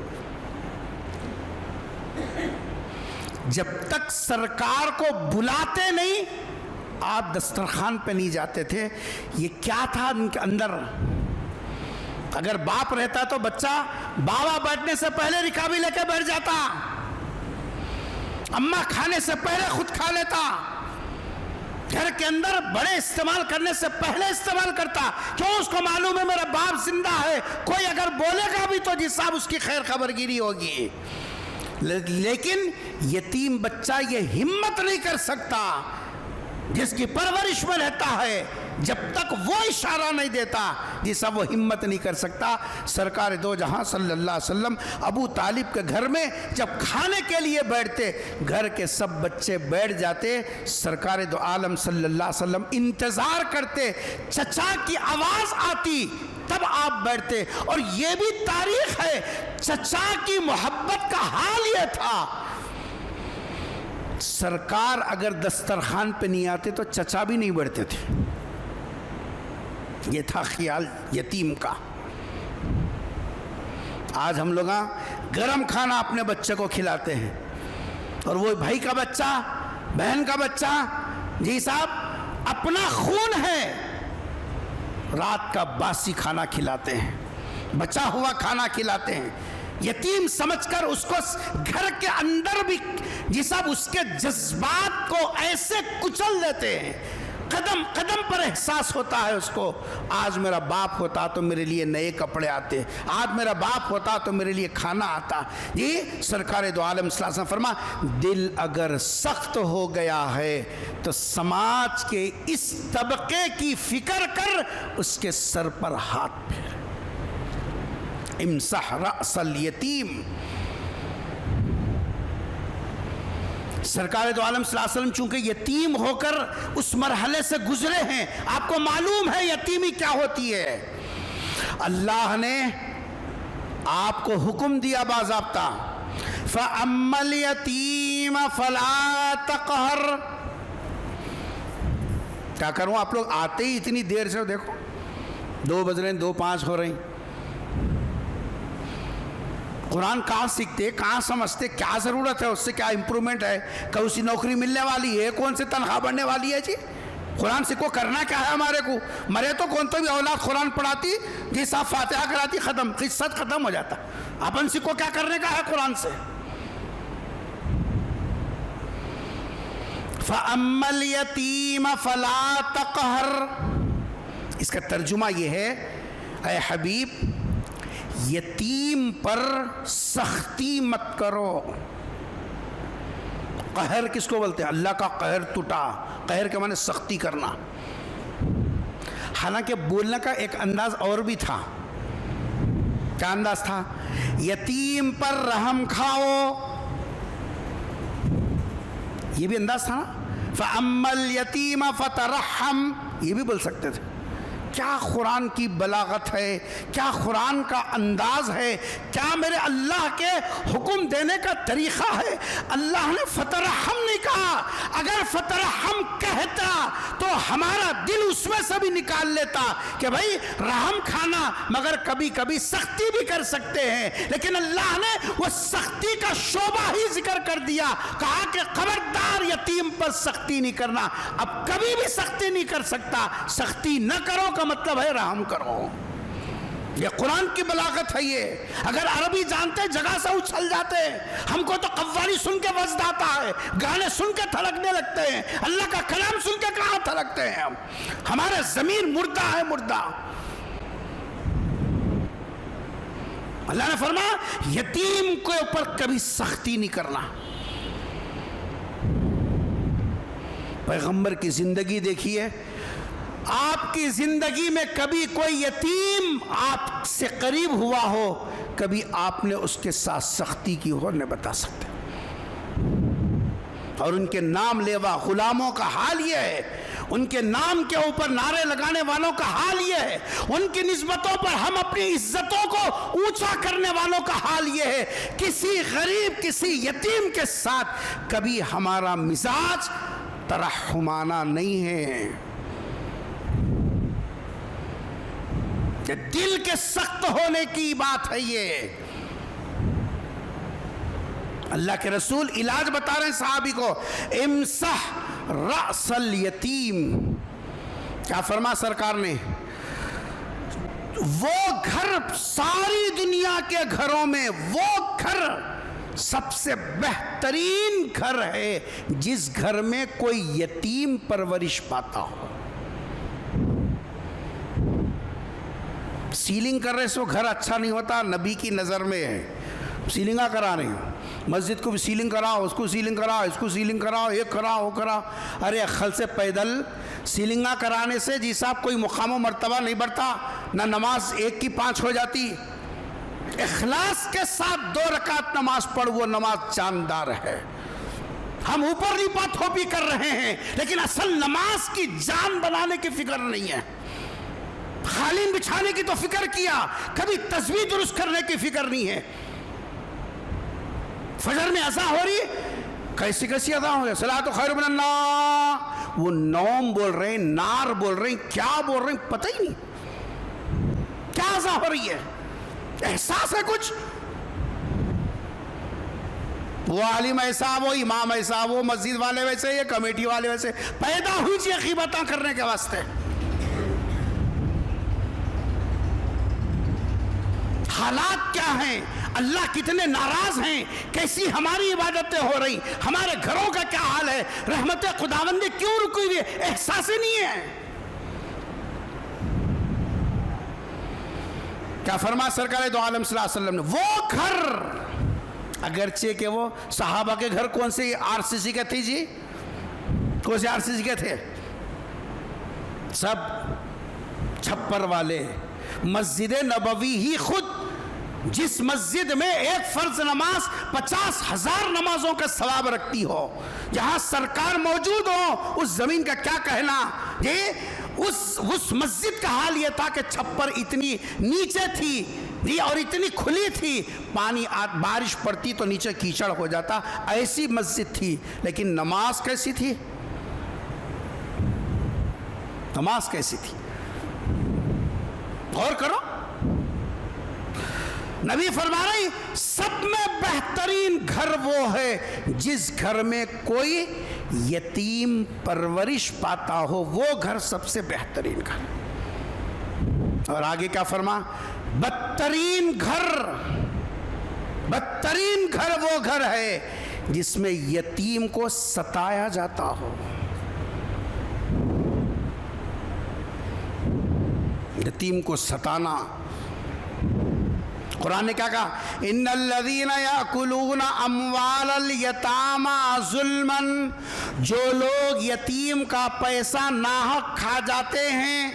جب تک سرکار کو بلاتے نہیں آپ دسترخوان پہ نہیں جاتے تھے. یہ کیا تھا ان کے اندر؟ اگر باپ رہتا تو بچہ بابا بیٹھنے سے پہلے رکابی لے کے بیٹھ جاتا، اماں کھانے سے پہلے خود کھا لیتا، گھر کے اندر بڑے استعمال کرنے سے پہلے استعمال کرتا. کیوں؟ اس کو معلوم ہے میرا باپ زندہ ہے، کوئی اگر بولے گا بھی تو جی صاحب اس کی خیر خبر گیری ہوگی. لیکن یتیم بچہ یہ ہمت نہیں کر سکتا، جس کی پرورش میں رہتا ہے جب تک وہ اشارہ نہیں دیتا جی صاحب وہ ہمت نہیں کر سکتا. سرکار دو جہاں صلی اللہ علیہ وسلم ابو طالب کے گھر میں جب کھانے کے لیے بیٹھتے، گھر کے سب بچے بیٹھ جاتے، سرکار دو عالم صلی اللہ علیہ وسلم انتظار کرتے، چچا کی آواز آتی تب آپ بیٹھتے. اور یہ بھی تاریخ ہے، چچا کی محبت کا حال یہ تھا، سرکار اگر دسترخوان پہ نہیں آتے تو چچا بھی نہیں بیٹھتے تھے. یہ تھا خیال یتیم کا. آج ہم لوگ گرم کھانا اپنے بچے کو کھلاتے ہیں، اور وہ بھائی کا بچہ، بہن کا بچہ، جی صاحب اپنا خون ہے، رات کا باسی کھانا کھلاتے ہیں، بچا ہوا کھانا کھلاتے ہیں. یتیم سمجھ کر اس کو گھر کے اندر بھی جی صاحب اس کے جذبات کو ایسے کچل دیتے ہیں. قدم قدم پر احساس ہوتا ہے اس کو، آج میرا باپ ہوتا تو میرے لیے نئے کپڑے آتے، آج میرا باپ ہوتا تو میرے لیے کھانا آتا. جی سرکار دو عالم صلی اللہ علیہ وسلم فرما، دل اگر سخت ہو گیا ہے تو سماج کے اس طبقے کی فکر کر اس کے سر پر ہاتھ پھیر. امسح رأس الیتیم. سرکار دو عالم صلی اللہ علیہ وسلم چونکہ یتیم ہو کر اس مرحلے سے گزرے ہیں، آپ کو معلوم ہے یتیمی کیا ہوتی ہے. اللہ نے آپ کو حکم دیا باضابطہ، فَأَمَّا الْيَتِيمَ فَلَا تَقْهَرْ. کیا کروں؟ آپ لوگ آتے ہی اتنی دیر سے، دیکھو 2 بج رہے ہیں، 2:05 ہو رہی. قرآن کہاں سیکھتے، کہاں سمجھتے، کیا ضرورت ہے اس سے، کیا امپرومنٹ ہے، کون سی نوکری ملنے والی ہے، کون سی تنخواہ بڑھنے والی ہے. جی قرآن سیکھو، کرنا کیا ہے ہمارے کو؟ مرے تو کون تو بھی اولاد قرآن پڑھاتی جی صاحب، فاتحہ کراتی، ختم، قصہ ختم ہو جاتا. اپن سیکھو کیا کرنے کا ہے قرآن سے. فَأَمَّا الْيَتِيمَ فَلَا تَقْهَرْ. اس کا ترجمہ یہ ہے، اے حبیب یتیم پر سختی مت کرو. قہر کس کو بولتے ہیں؟ اللہ کا قہر ٹوٹا. قہر کے معنی سختی کرنا. حالانکہ بولنے کا ایک انداز اور بھی تھا. کیا انداز تھا؟ یتیم پر رحم کھاؤ، یہ بھی انداز تھا نا. فَأَمَّا الْيَتِيمَ فَتَرَحَّمْ، یہ بھی بول سکتے تھے. کیا قرآن کی بلاغت ہے، کیا قرآن کا انداز ہے، کیا میرے اللہ کے حکم دینے کا طریقہ ہے. اللہ نے فترحم نہیں کہا. اگر فترحم کہتا تو ہمارا دل اس میں سے بھی نکال لیتا کہ بھائی رحم کھانا، مگر کبھی کبھی سختی بھی کر سکتے ہیں. لیکن اللہ نے وہ سختی کا شعبہ ہی ذکر کر دیا، کہا کہ خبردار یتیم پر سختی نہیں کرنا. اب کبھی بھی سختی نہیں کر سکتا. سختی نہ کرو کا مطلب ہے رحم کرو. یہ قرآن کی بلاغت ہے. یہ اگر عربی جانتے جگہ سے اچھل جاتے. ہم کو تو قوالی سن کے وزد آتا ہے، گانے سن کے تھلکنے لگتے ہیں، اللہ کا کلام سن کے کہاں تھلکتے ہیں ہم. ہمارے ضمیر مردہ ہے، مردہ. اللہ نے فرمایا یتیم کے اوپر کبھی سختی نہیں کرنا. پیغمبر کی زندگی دیکھیے، آپ کی زندگی میں کبھی کوئی یتیم آپ سے قریب ہوا ہو، کبھی آپ نے اس کے ساتھ سختی کی ہو، نہیں بتا سکتے. اور ان کے نام لیوا غلاموں کا حال یہ ہے، ان کے نام کے اوپر نعرے لگانے والوں کا حال یہ ہے، ان کی نسبتوں پر ہم اپنی عزتوں کو اونچا کرنے والوں کا حال یہ ہے. کسی غریب، کسی یتیم کے ساتھ کبھی ہمارا مزاج ترحمانہ نہیں ہے. دل کے سخت ہونے کی بات ہے یہ. اللہ کے رسول علاج بتا رہے ہیں صحابی کو، امسح رأس الیتیم. کیا فرما سرکار نے؟ وہ گھر ساری دنیا کے گھروں میں وہ گھر سب سے بہترین گھر ہے جس گھر میں کوئی یتیم پرورش پاتا ہو. سیلنگ کر رہے سو گھر اچھا نہیں ہوتا، نبی کی نظر میں ہے. سیلنگا کرا رہے ہیں، مسجد کو بھی سیلنگ کراؤ، اس کو سیلنگ کراؤ، اس کو سیلنگ کراؤ، ایک کراؤ وہ کراؤ. ارے اخل سے پیدل سیلنگا کرانے سے جی صاحب کوئی مقام و مرتبہ نہیں بڑھتا، نہ نماز 1 کی 5 ہو جاتی. اخلاص کے ساتھ 2 رکعت نماز پڑھ، وہ نماز جاندار ہے. ہم اوپر نیپا تھوپی کر رہے ہیں لیکن اصل نماز کی جان بنانے کی فکر نہیں ہے. قالین بچھانے کی تو فکر کیا، کبھی تسبیح درست کرنے کی فکر نہیں ہے. فجر میں اذان ہو رہی ہے، کیسی اذان ہو رہی ہے، صلاۃ خیر من النوم. وہ نوم بول رہے ہیں، نار بول رہے ہیں، کیا بول رہے ہیں پتہ ہی نہیں. کیا اذان ہو رہی ہے؟ احساس ہے کچھ؟ وہ عالم ایسا، وہ امام ایسا، وہ مسجد والے ویسے، یہ کمیٹی والے ویسے. پیدا ہوئی چیز غیبتاں کرنے کے واسطے. حالات کیا ہیں، اللہ کتنے ناراض ہیں، کیسی ہماری عبادتیں ہو رہی، ہمارے گھروں کا کیا حال ہے، رحمت خداوندی کیوں رکی ہوئی ہے، احساس ہی نہیں ہے. کیا فرما سرکار دو عالم صلی اللہ علیہ وسلم نے؟ وہ گھر، اگرچہ کہ وہ صحابہ کے گھر کون سے آر سی سی کے تھے جی، کون سے آر سی سی کے تھے؟ سب چھپر والے. مسجد نبوی ہی خود، جس مسجد میں ایک فرض نماز 50,000 نمازوں کا ثواب رکھتی ہو، جہاں سرکار موجود ہو، اس زمین کا کیا کہنا. یہ اس مسجد کا حال یہ تھا کہ چھپر اتنی نیچے تھی جی اور اتنی کھلی تھی، پانی بارش پڑتی تو نیچے کیچڑ ہو جاتا، ایسی مسجد تھی. لیکن نماز کیسی تھی؟ نماز کیسی تھی؟ غور کرو. نبی فرما رہے ہیں سب میں بہترین گھر وہ ہے جس گھر میں کوئی یتیم پرورش پاتا ہو، وہ گھر سب سے بہترین گھر. اور آگے کیا فرما؟ بدترین گھر وہ گھر ہے جس میں یتیم کو ستایا جاتا ہو. یتیم کو ستانا. قرآن نے کیا کہا؟ ان الذین یاکلون اموال الیتامی ظلما، جو لوگ یتیم کا پیسہ ناحق کھا جاتے ہیں.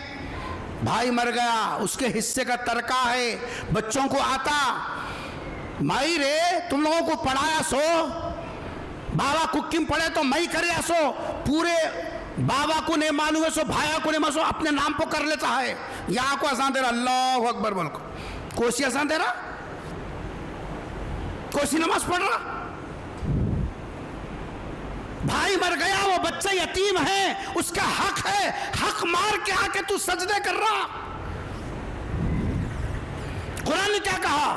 بھائی مر گیا، اس کے حصے کا ترکہ ہے، بچوں کو آتا، مائی رے تم لوگوں کو پڑھایا سو، بابا کو کم پڑھے تو میں کریا سو، پورے بابا کو نہیں معلوم ہے سو بھایا کو نہیں معلوم سو اپنے نام کو کر لیتا ہے. یہاں کو اذان دے رہا، اللہ اکبر بول کو، کوسی اذان دے رہا، کوسی نماز پڑھ رہا. بھائی مر گیا، وہ بچہ یتیم ہے، اس کا حق ہے، حق مار کے آ کے تو سجدے کر رہا. قرآن نے کیا کہا؟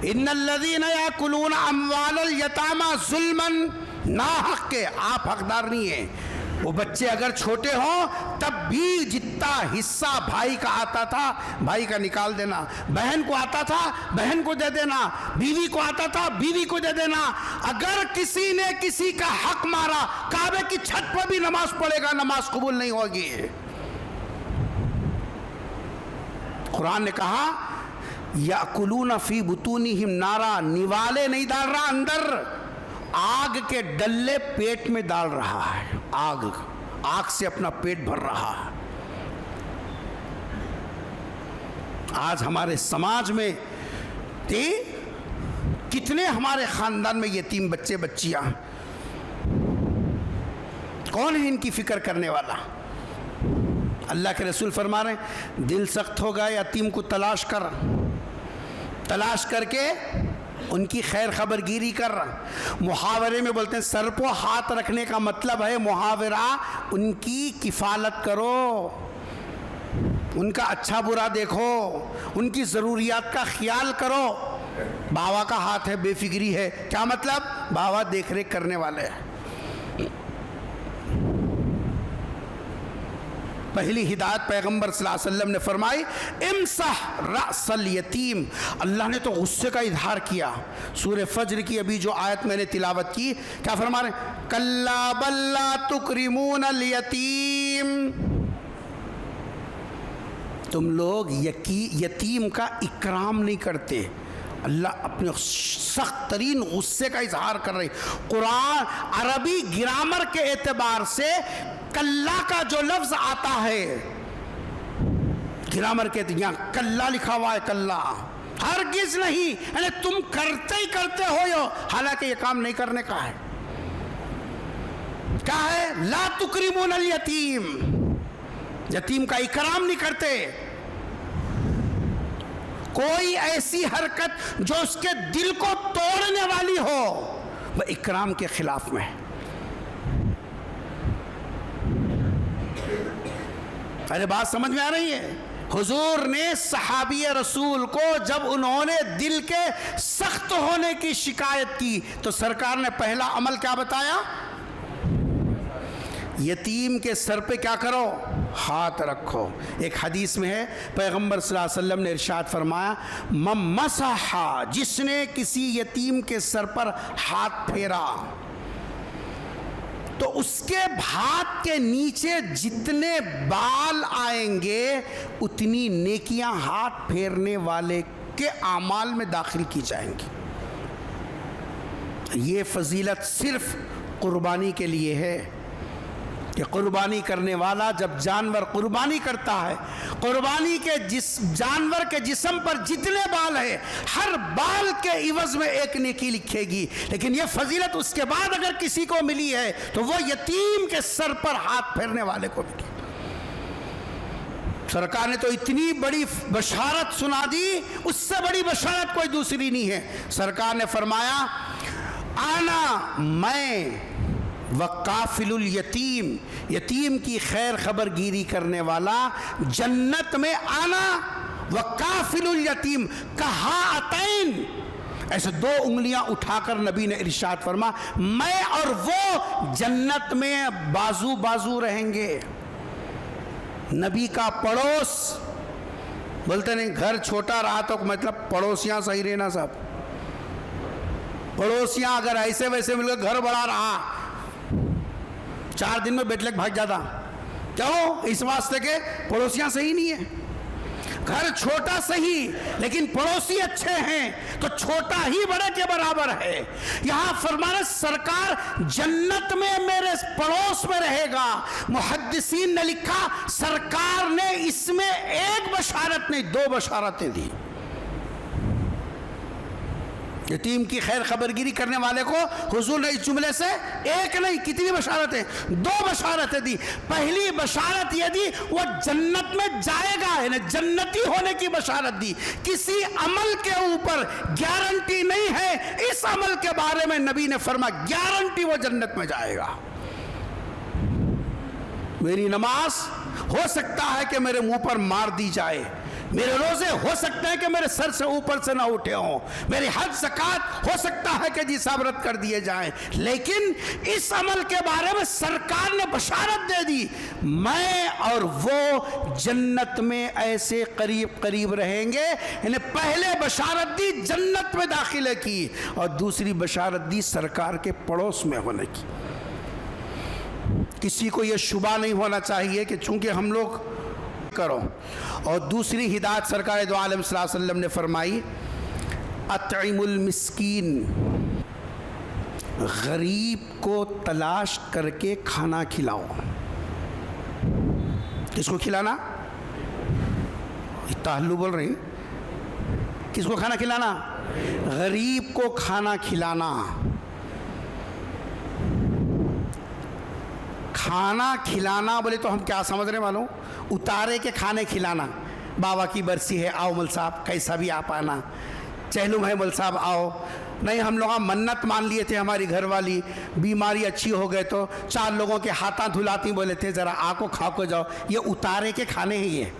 ان الذین یاکلون اموال الیتامی ظلما، ناحق کے. آپ حقدار نہیں ہیں. وہ بچے اگر چھوٹے ہوں تب بھی جتنا حصہ بھائی کا آتا تھا بھائی کا نکال دینا، بہن کو آتا تھا بہن کو دے دینا، بیوی کو آتا تھا بیوی کو دے دینا. اگر کسی نے کسی کا حق مارا، کعبے کی چھت پر بھی نماز پڑھے گا، نماز قبول نہیں ہوگی. قرآن نے کہا یاکلون فی بطونہم نارا، نوالے نہیں ڈال رہا اندر، آگ کے ڈلے پیٹ میں ڈال رہا ہے. آگ سے اپنا پیٹ بھر رہا ہے. آج ہمارے سماج میں کتنے ہمارے خاندان میں یتیم بچے بچیاں، کون ہے ان کی فکر کرنے والا؟ اللہ کے رسول فرما رہے ہیں دل سخت ہوگا یتیم کو تلاش کر کے ان کی خیر خبر گیری کر۔ محاورے میں بولتے ہیں سر پہ ہاتھ رکھنے کا مطلب ہے محاورہ ان کی کفالت کرو، ان کا اچھا برا دیکھو، ان کی ضروریات کا خیال کرو۔ باوا کا ہاتھ ہے، بے فکری ہے، کیا مطلب؟ باوا دیکھ ریکھ کرنے والے ہیں۔ پہلی ہدایت پیغمبر صلی اللہ علیہ وسلم نے فرمائی امسح رأس الیتیم۔ اللہ نے تو غصے کا اظہار کیا۔ سورہ فجر کی ابھی جو آیت میں نے تلاوت کی، کیا فرما رہے ہیں؟ کلا بل لا تکرمون الیتیم، تم لوگ یتیم کا اکرام نہیں کرتے۔ اللہ اپنے سخت ترین غصے کا اظہار کر رہی۔ قرآن عربی گرامر کے اعتبار سے کلا کا جو لفظ آتا ہے، گرامر کے یہاں کلا لکھا ہوا ہے، کلا ہرگز نہیں، یعنی تم کرتے ہی کرتے ہو یہ، حالانکہ یہ کام نہیں کرنے کا ہے۔ کیا ہے؟ لا تکرمون الیتیم، یتیم کا اکرام نہیں کرتے۔ کوئی ایسی حرکت جو اس کے دل کو توڑنے والی ہو وہ اکرام کے خلاف میں ہے۔ ارے بات سمجھ میں آ رہی ہے؟ حضور نے صحابی رسول کو جب انہوں نے دل کے سخت ہونے کی شکایت کی تو سرکار نے پہلا عمل کیا بتایا؟ یتیم کے سر پہ کیا کرو؟ ہاتھ رکھو۔ ایک حدیث میں ہے پیغمبر صلی اللہ علیہ وسلم نے ارشاد فرمایا من مسح، جس نے کسی یتیم کے سر پر ہاتھ پھیرا تو اس کے ہاتھ کے نیچے جتنے بال آئیں گے اتنی نیکیاں ہاتھ پھیرنے والے کے اعمال میں داخل کی جائیں گی۔ یہ فضیلت صرف قربانی کے لیے ہے کہ قربانی کرنے والا جب جانور قربانی کرتا ہے، قربانی کے جانور کے جسم پر جتنے بال ہیں ہر بال کے عوض میں ایک نیکی لکھے گی، لیکن یہ فضیلت اس کے بعد اگر کسی کو ملی ہے تو وہ یتیم کے سر پر ہاتھ پھیرنے والے کو ملی۔ سرکار نے تو اتنی بڑی بشارت سنا دی، اس سے بڑی بشارت کوئی دوسری نہیں ہے۔ سرکار نے فرمایا آنا میں وقافل الیتیم، یتیم کی خیر خبر گیری کرنے والا جنت میں آنا وقافل الیتیم کہاتین، ایسے دو انگلیاں اٹھا کر نبی نے ارشاد فرما میں اور وہ جنت میں بازو بازو رہیں گے۔ نبی کا پڑوس، بولتے نہیں گھر چھوٹا رہا تو مطلب پڑوسیاں صحیح رہنا، صاحب پڑوسیاں اگر ایسے ویسے مل کے گھر بڑا رہا 4 دن میں بیٹلک بھاگ جاتا، کیوں؟ اس واسطے کہ پڑوسیاں صحیح نہیں ہیں۔ گھر چھوٹا صحیح لیکن پڑوسی اچھے ہیں تو چھوٹا ہی بڑے کے برابر ہے۔ یہاں فرمانے سرکار جنت میں میرے پڑوس میں رہے گا۔ محدثین نے لکھا سرکار نے اس میں ایک بشارت نہیں 2 بشارتیں دی۔ یتیم کی خیر خبرگیری کرنے والے کو حضور نے اس جملے سے ایک نہیں کتنی بشارتیں؟ 2 بشارتیں دی۔ پہلی بشارت یہ دی وہ جنت میں جائے گا، یعنی جنتی ہونے کی بشارت دی۔ کسی عمل کے اوپر گارنٹی نہیں ہے، اس عمل کے بارے میں نبی نے فرمایا گارنٹی وہ جنت میں جائے گا۔ میری نماز ہو سکتا ہے کہ میرے منہ پر مار دی جائے، میرے روزے ہو سکتے ہیں کہ میرے سر سے اوپر سے نہ اٹھے ہوں، میری حج زکوٰۃ ہو سکتا ہے کہ جی سب رد کر دیے جائیں، لیکن اس عمل کے بارے میں سرکار نے بشارت دے دی میں اور وہ جنت میں ایسے قریب قریب رہیں گے۔ یعنی پہلے بشارت دی جنت میں داخلے کی اور دوسری بشارت دی سرکار کے پڑوس میں ہونے کی۔ کسی کو یہ شبہ نہیں ہونا چاہیے کہ چونکہ ہم لوگ کرو۔ اور دوسری ہدایت سرکار دو عالم صلی اللہ علیہ وسلم نے فرمائی اطعم المسکین، غریب کو تلاش کر کے کھانا کھلاؤ۔ کس کو کھلانا؟ اتنا ہلو بول رہی. کس کو کھانا کھلانا؟ غریب کو کھانا کھلانا. کھانا کھلانا بولے تو ہم کیا سمجھ رہے معلوم؟ اتارے کے کھانے کھلانا. بابا کی برسی ہے، آؤ مل صاحب، کیسا بھی آپ آنا. چہلم ہے مل صاحب آؤ. نہیں، ہم لوگ منت مان لیے تھے، ہماری گھر والی بیماری اچھی ہو گئے تو 4 لوگوں کے ہاتھاں دھلاتی، بولے تھے ذرا آ کو کھا کو جاؤ. یہ اتارے کے کھانے ہیں.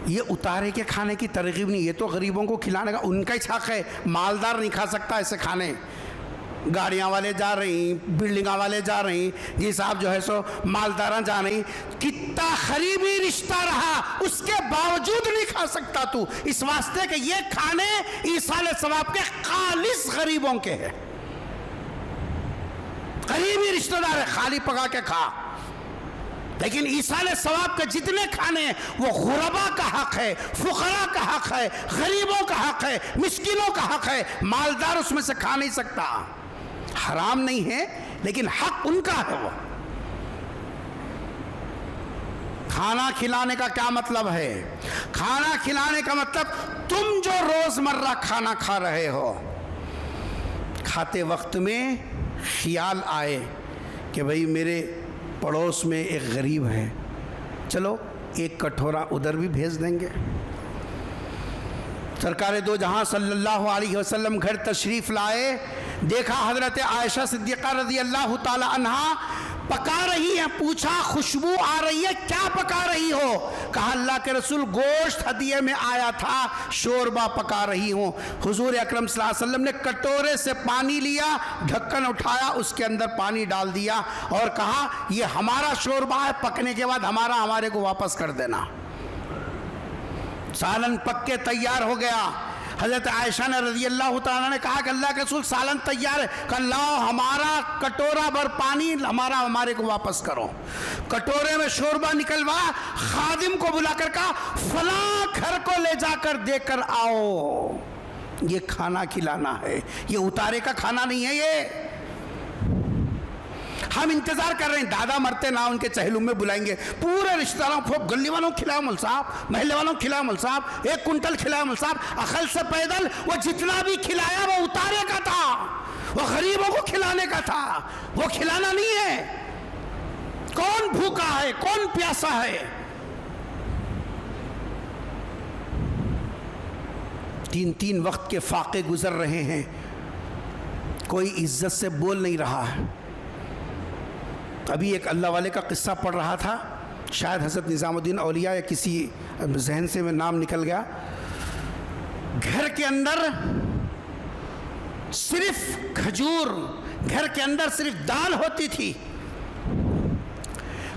یہ اتارے کے کھانے کی ترغیب نہیں. یہ تو غریبوں کو کھلانے کا ان کا ہی حق ہے. مالدار نہیں کھا سکتا ایسے کھانے. گاڑیاں والے جا رہی، بلڈنگاں والے جا رہی، جی صاحب جو ہے سو مالداراں جا رہی. کتنا قریبی رشتہ رہا اس کے باوجود نہیں کھا سکتا تو، اس واسطے کہ یہ کھانے ایصال ثواب کے خالص غریبوں کے ہیں. قریبی رشتہ دار ہے، خالی پکا کے کھا. لیکن ایصال ثواب کے جتنے کھانے ہیں وہ غربا کا حق ہے، فقراء کا حق ہے، غریبوں کا حق ہے، مسکینوں کا حق ہے. مالدار اس میں سے کھا نہیں سکتا. حرام نہیں ہے لیکن حق ان کا ہے. وہ کھانا کھلانے کا کیا مطلب ہے؟ کھانا کھلانے کا مطلب تم جو روزمرہ کھانا کھا رہے ہو، کھاتے وقت میں خیال آئے کہ بھئی میرے پڑوس میں ایک غریب ہے، چلو ایک کٹورا ادھر بھی بھیج دیں گے. سرکار دو جہاں صلی اللہ علیہ وسلم گھر تشریف لائے، دیکھا حضرت عائشہ صدیقہ رضی اللہ تعالی عنہا پکا رہی ہیں. پوچھا خوشبو آ رہی ہے، کیا پکا رہی ہو؟ کہا اللہ کے رسول گوشت ہدیے میں آیا تھا، شوربہ پکا رہی ہوں. حضور اکرم صلی اللہ علیہ وسلم نے کٹورے سے پانی لیا، ڈھکن اٹھایا، اس کے اندر پانی ڈال دیا اور کہا یہ ہمارا شوربہ ہے، پکنے کے بعد ہمارے کو واپس کر دینا. سالن پک کے تیار ہو گیا. حضرت عائشہ نے رضی اللہ تعالیٰ نے کہا کہ اللہ کے رسول سالن تیار ہے. کہ لاؤ ہمارا کٹورا بھر پانی ہمارے کو واپس کرو. کٹورے میں شوربہ نکلوا، خادم کو بلا کر کہا فلاں گھر کو لے جا کر دے کر آؤ. یہ کھانا کھلانا ہے، یہ اتارے کا کھانا نہیں ہے. یہ ہم انتظار کر رہے ہیں دادا مرتے نہ ان کے چہلم میں بلائیں گے، پورے رشتہ داروں گلی والوں کھلاؤ مل صاحب، محلے والوں کھلاؤ مل صاحب، 1 کنٹل کھلاؤ مل صاحب. عقل سے پیدل وہ جتنا بھی کھلایا وہ اتارے کا تھا، وہ غریبوں کو کھلانے کا تھا، وہ کھلانا نہیں ہے. کون بھوکا ہے، کون پیاسا ہے؟ 3 وقت کے فاقے گزر رہے ہیں، کوئی عزت سے بول نہیں رہا ہے. ابھی ایک اللہ والے کا قصہ پڑھ رہا تھا، شاید حضرت نظام الدین اولیاء یا کسی ذہن سے میں نام نکل گیا. گھر کے اندر صرف کھجور، گھر کے اندر صرف دال ہوتی تھی.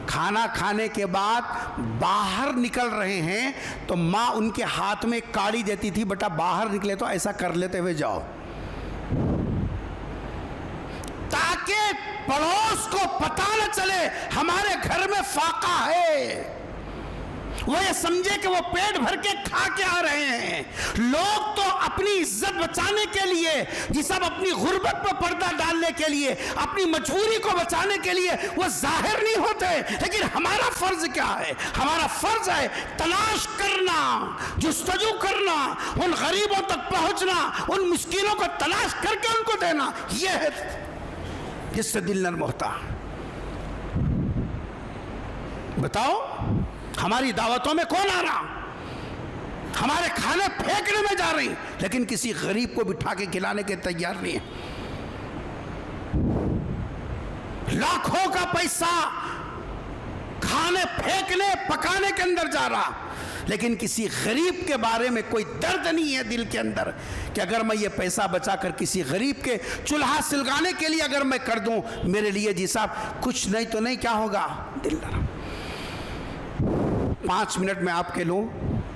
کھانا کھانے کے بعد باہر نکل رہے ہیں تو ماں ان کے ہاتھ میں کاڑی دیتی تھی، بیٹا باہر نکلے تو ایسا کر لیتے ہوئے جاؤ، تاکہ پڑوس کو پتہ نہ چلے ہمارے گھر میں فاقہ ہے. وہ یہ سمجھے کہ وہ پیٹ بھر کے کھا کے آ رہے ہیں. لوگ تو اپنی عزت بچانے کے لیے، جی سب اپنی غربت پر پردہ ڈالنے کے لیے، اپنی مجبوری کو بچانے کے لیے وہ ظاہر نہیں ہوتے. لیکن ہمارا فرض کیا ہے؟ ہمارا فرض ہے تلاش کرنا، جستجو کرنا، ان غریبوں تک پہنچنا، ان مسکینوں کو تلاش کر کے ان کو دینا. یہ ہے جس سے دل نرم ہوتا. بتاؤ ہماری دعوتوں میں کون آ رہا؟ ہمارے کھانے پھینکنے میں جا رہی، لیکن کسی غریب کو بٹھا کے کھلانے کے تیار نہیں ہے. لاکھوں کا پیسہ کھانے پھینکنے پکانے کے اندر جا رہا، لیکن کسی غریب کے بارے میں کوئی درد نہیں ہے دل کے اندر کہ اگر میں یہ پیسہ بچا کر کسی غریب کے چولہا سلگانے کے لیے اگر میں کر دوں، میرے لیے جی صاحب کچھ نہیں تو نہیں، کیا ہوگا؟ دل نرم. 5 منٹ میں آپ کے لوں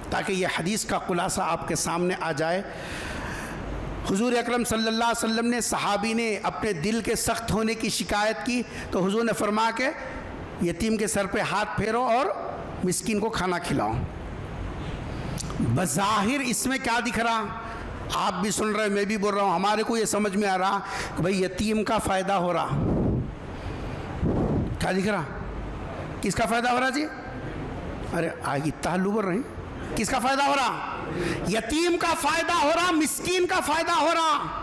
تاکہ یہ حدیث کا خلاصہ آپ کے سامنے آ جائے. حضور اکرم صلی اللہ علیہ وسلم نے صحابی نے اپنے دل کے سخت ہونے کی شکایت کی تو حضور نے فرمایا کہ یتیم کے سر پہ ہاتھ پھیرو اور مسکین کو کھانا کھلاؤ. بظاہر اس میں کیا دکھ رہا؟ آپ بھی سن رہے، میں بھی بول رہا ہوں، ہمارے کو یہ سمجھ میں آ رہا کہ بھئی یتیم کا فائدہ ہو رہا. کیا دکھ رہا؟ کس کا فائدہ ہو رہا جی؟ ارے آگے تعلق بول رہے ہیں، کس کا فائدہ ہو رہا؟ یتیم کا فائدہ ہو رہا، مسکین کا فائدہ ہو رہا۔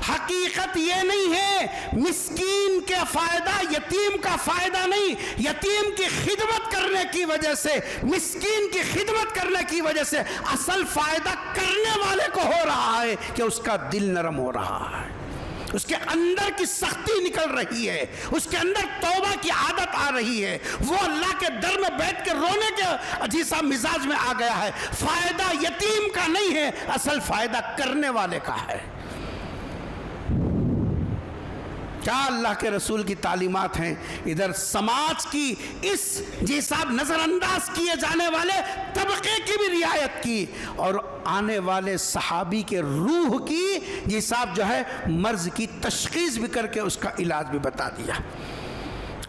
حقیقت یہ نہیں ہے مسکین کے فائدہ یتیم کا فائدہ نہیں، یتیم کی خدمت کرنے کی وجہ سے، مسکین کی خدمت کرنے کی وجہ سے اصل فائدہ کرنے والے کو ہو رہا ہے کہ اس کا دل نرم ہو رہا ہے، اس کے اندر کی سختی نکل رہی ہے، اس کے اندر توبہ کی عادت آ رہی ہے، وہ اللہ کے در میں بیٹھ کے رونے کے عجیب مزاج میں آ گیا ہے۔ فائدہ یتیم کا نہیں ہے، اصل فائدہ کرنے والے کا ہے۔ کیا اللہ کے رسول کی تعلیمات ہیں، ادھر سماج کی اس جی صاحب نظر انداز کیے جانے والے طبقے کی بھی رعایت کی، اور آنے والے صحابی کے روح کی جی صاحب جو ہے مرض کی تشخیص بھی کر کے اس کا علاج بھی بتا دیا۔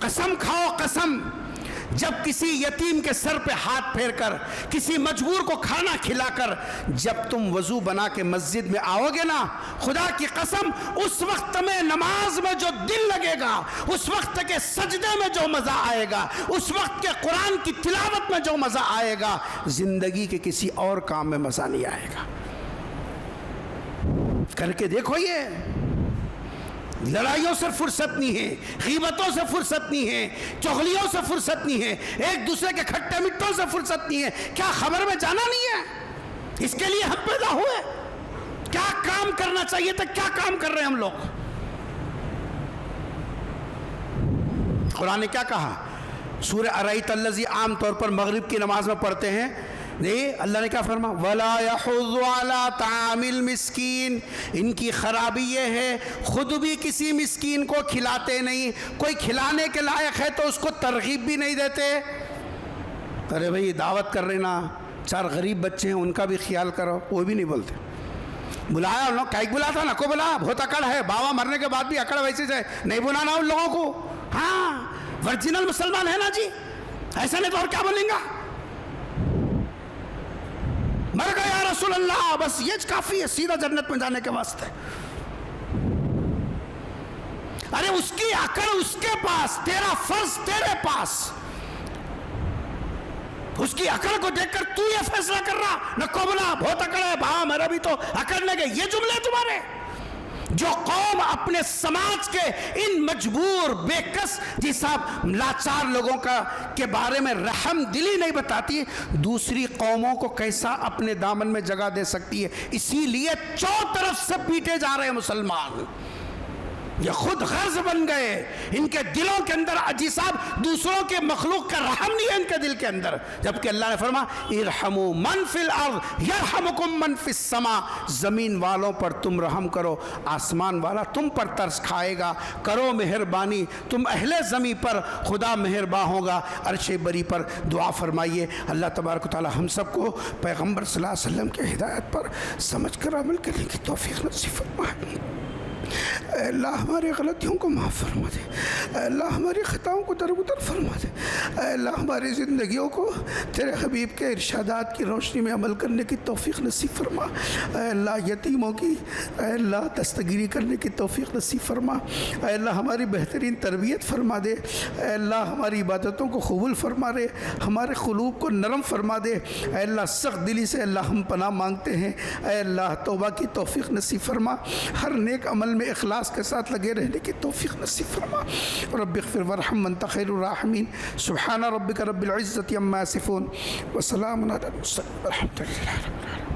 قسم کھاؤ قسم، جب کسی یتیم کے سر پہ ہاتھ پھیر کر، کسی مجبور کو کھانا کھلا کر جب تم وضو بنا کے مسجد میں آؤ گے نا، خدا کی قسم اس وقت میں نماز میں جو دل لگے گا، اس وقت کے سجدے میں جو مزہ آئے گا، اس وقت کے قرآن کی تلاوت میں جو مزہ آئے گا، زندگی کے کسی اور کام میں مزہ نہیں آئے گا۔ کر کے دیکھو، یہ لڑائیوں سے فرصت نہیں ہے، غیبتوں سے فرصت نہیں ہے، چغلیوں سے فرصت نہیں ہے، ایک دوسرے کے کھٹے مٹوں سے فرصت نہیں ہے۔ کیا خبر میں جانا نہیں ہے؟ اس کے لیے ہم پیدا ہوئے؟ کیا کام کرنا چاہیے تھا، کیا کام کر رہے ہیں ہم لوگ؟ قرآن نے کیا کہا؟ سورہ ارایت الذی عام طور پر مغرب کی نماز میں پڑھتے ہیں، اللہ نے کیا فرما؟ وَلَا يَحُضُّ عَلَىٰ طَعَامِ الْمِسْكِينِ، ان کی خرابی یہ ہے خود بھی کسی مسکین کو کھلاتے نہیں، کوئی کھلانے کے لائق ہے تو اس کو ترغیب بھی نہیں دیتے۔ ارے بھئی دعوت کر رہے نا، 4 غریب بچے ہیں ان کا بھی خیال کرو، وہ بھی نہیں بولتے۔ بلایا انہوں نے، کائک بلا تھا نا کو بلا، بہت اکڑ ہے، بابا مرنے کے بعد بھی اکڑ ویسے سے نہیں بلانا ان لوگوں کو۔ ہاں ورجنل مسلمان ہے نا جی، ایسا نہیں تو اور کیا بولیں گا؟ مر گیا یا رسول اللہ، بس یہ کافی ہے سیدھا جنت میں جانے کے واسطے۔ ارے اس کی عقل اس کے پاس، تیرا فرض تیرے پاس، اس کی عقل کو دیکھ کر تو یہ فیصلہ کر رہا نہ کو بلا بہت عقل ہے، ہاں میرا بھی تو اکڑنے گئے، یہ جملے تمہارے۔ جو قوم اپنے سماج کے ان مجبور بے کس جی صاحب لاچار لوگوں کے بارے میں رحم دلی نہیں بتاتی، دوسری قوموں کو کیسا اپنے دامن میں جگہ دے سکتی ہے؟ اسی لیے چاروں طرف سے پیٹے جا رہے ہیں مسلمان، یہ خود غرض بن گئے، ان کے دلوں کے اندر اجی صاحب دوسروں کے مخلوق کا رحم نہیں ہے ان کے دل کے اندر، جبکہ اللہ نے فرما ارحموا من فی الارض یرحمکم من فی السماء، زمین والوں پر تم رحم کرو، آسمان والا تم پر ترس کھائے گا، کرو مہربانی تم اہل زمین پر، خدا مہرباں ہوگا عرش بری پر۔ دعا فرمائیے اللہ تبارک و تعالی ہم سب کو پیغمبر صلی اللہ علیہ وسلم کے ہدایت پر سمجھ کر عمل کرنے کی توفیق نصیب فرمائے۔ اے اللہ ہماری غلطیوں کو معاف فرما دے، اے اللہ ہماری خطاؤں کو درگزر فرما دے، اے اللہ ہماری زندگیوں کو تیرے حبیب کے ارشادات کی روشنی میں عمل کرنے کی توفیق نصیب فرما، اے اللہ یتیموں کی اے اللہ دستگیری کرنے کی توفیق نصیب فرما، اے اللہ ہماری بہترین تربیت فرما دے، اے اللہ ہماری عبادتوں کو قبول فرما دے، ہمارے قلوب کو نرم فرما دے، اے اللہ سخت دلی سے اللہ ہم پناہ مانگتے ہیں، اے اللہ توبہ کی توفیق نصیب فرما، ہر نیک عمل میں اخلاص کے ساتھ لگے رہنے کی توفیق نصیب فرما۔ رب اغفر وارحم وانت خیر الراحمین۔ سبحان ربک رب العزت عما یصفون وسلام علی المرسلین والحمد للہ رب العالمین۔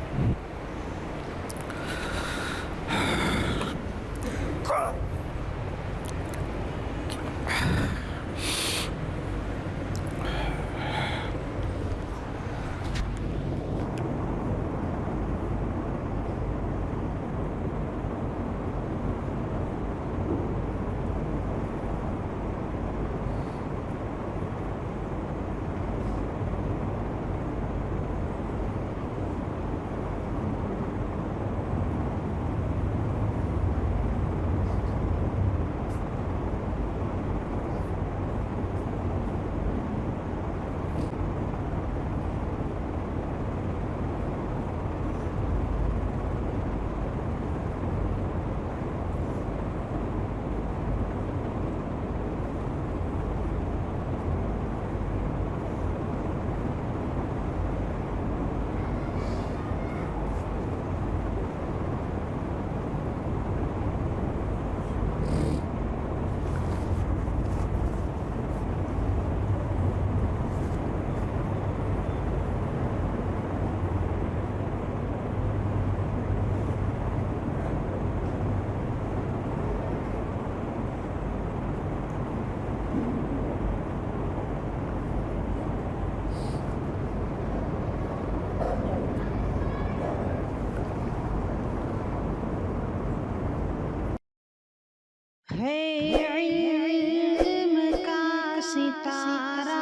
ہے علم کا ستارہ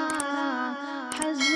حضرت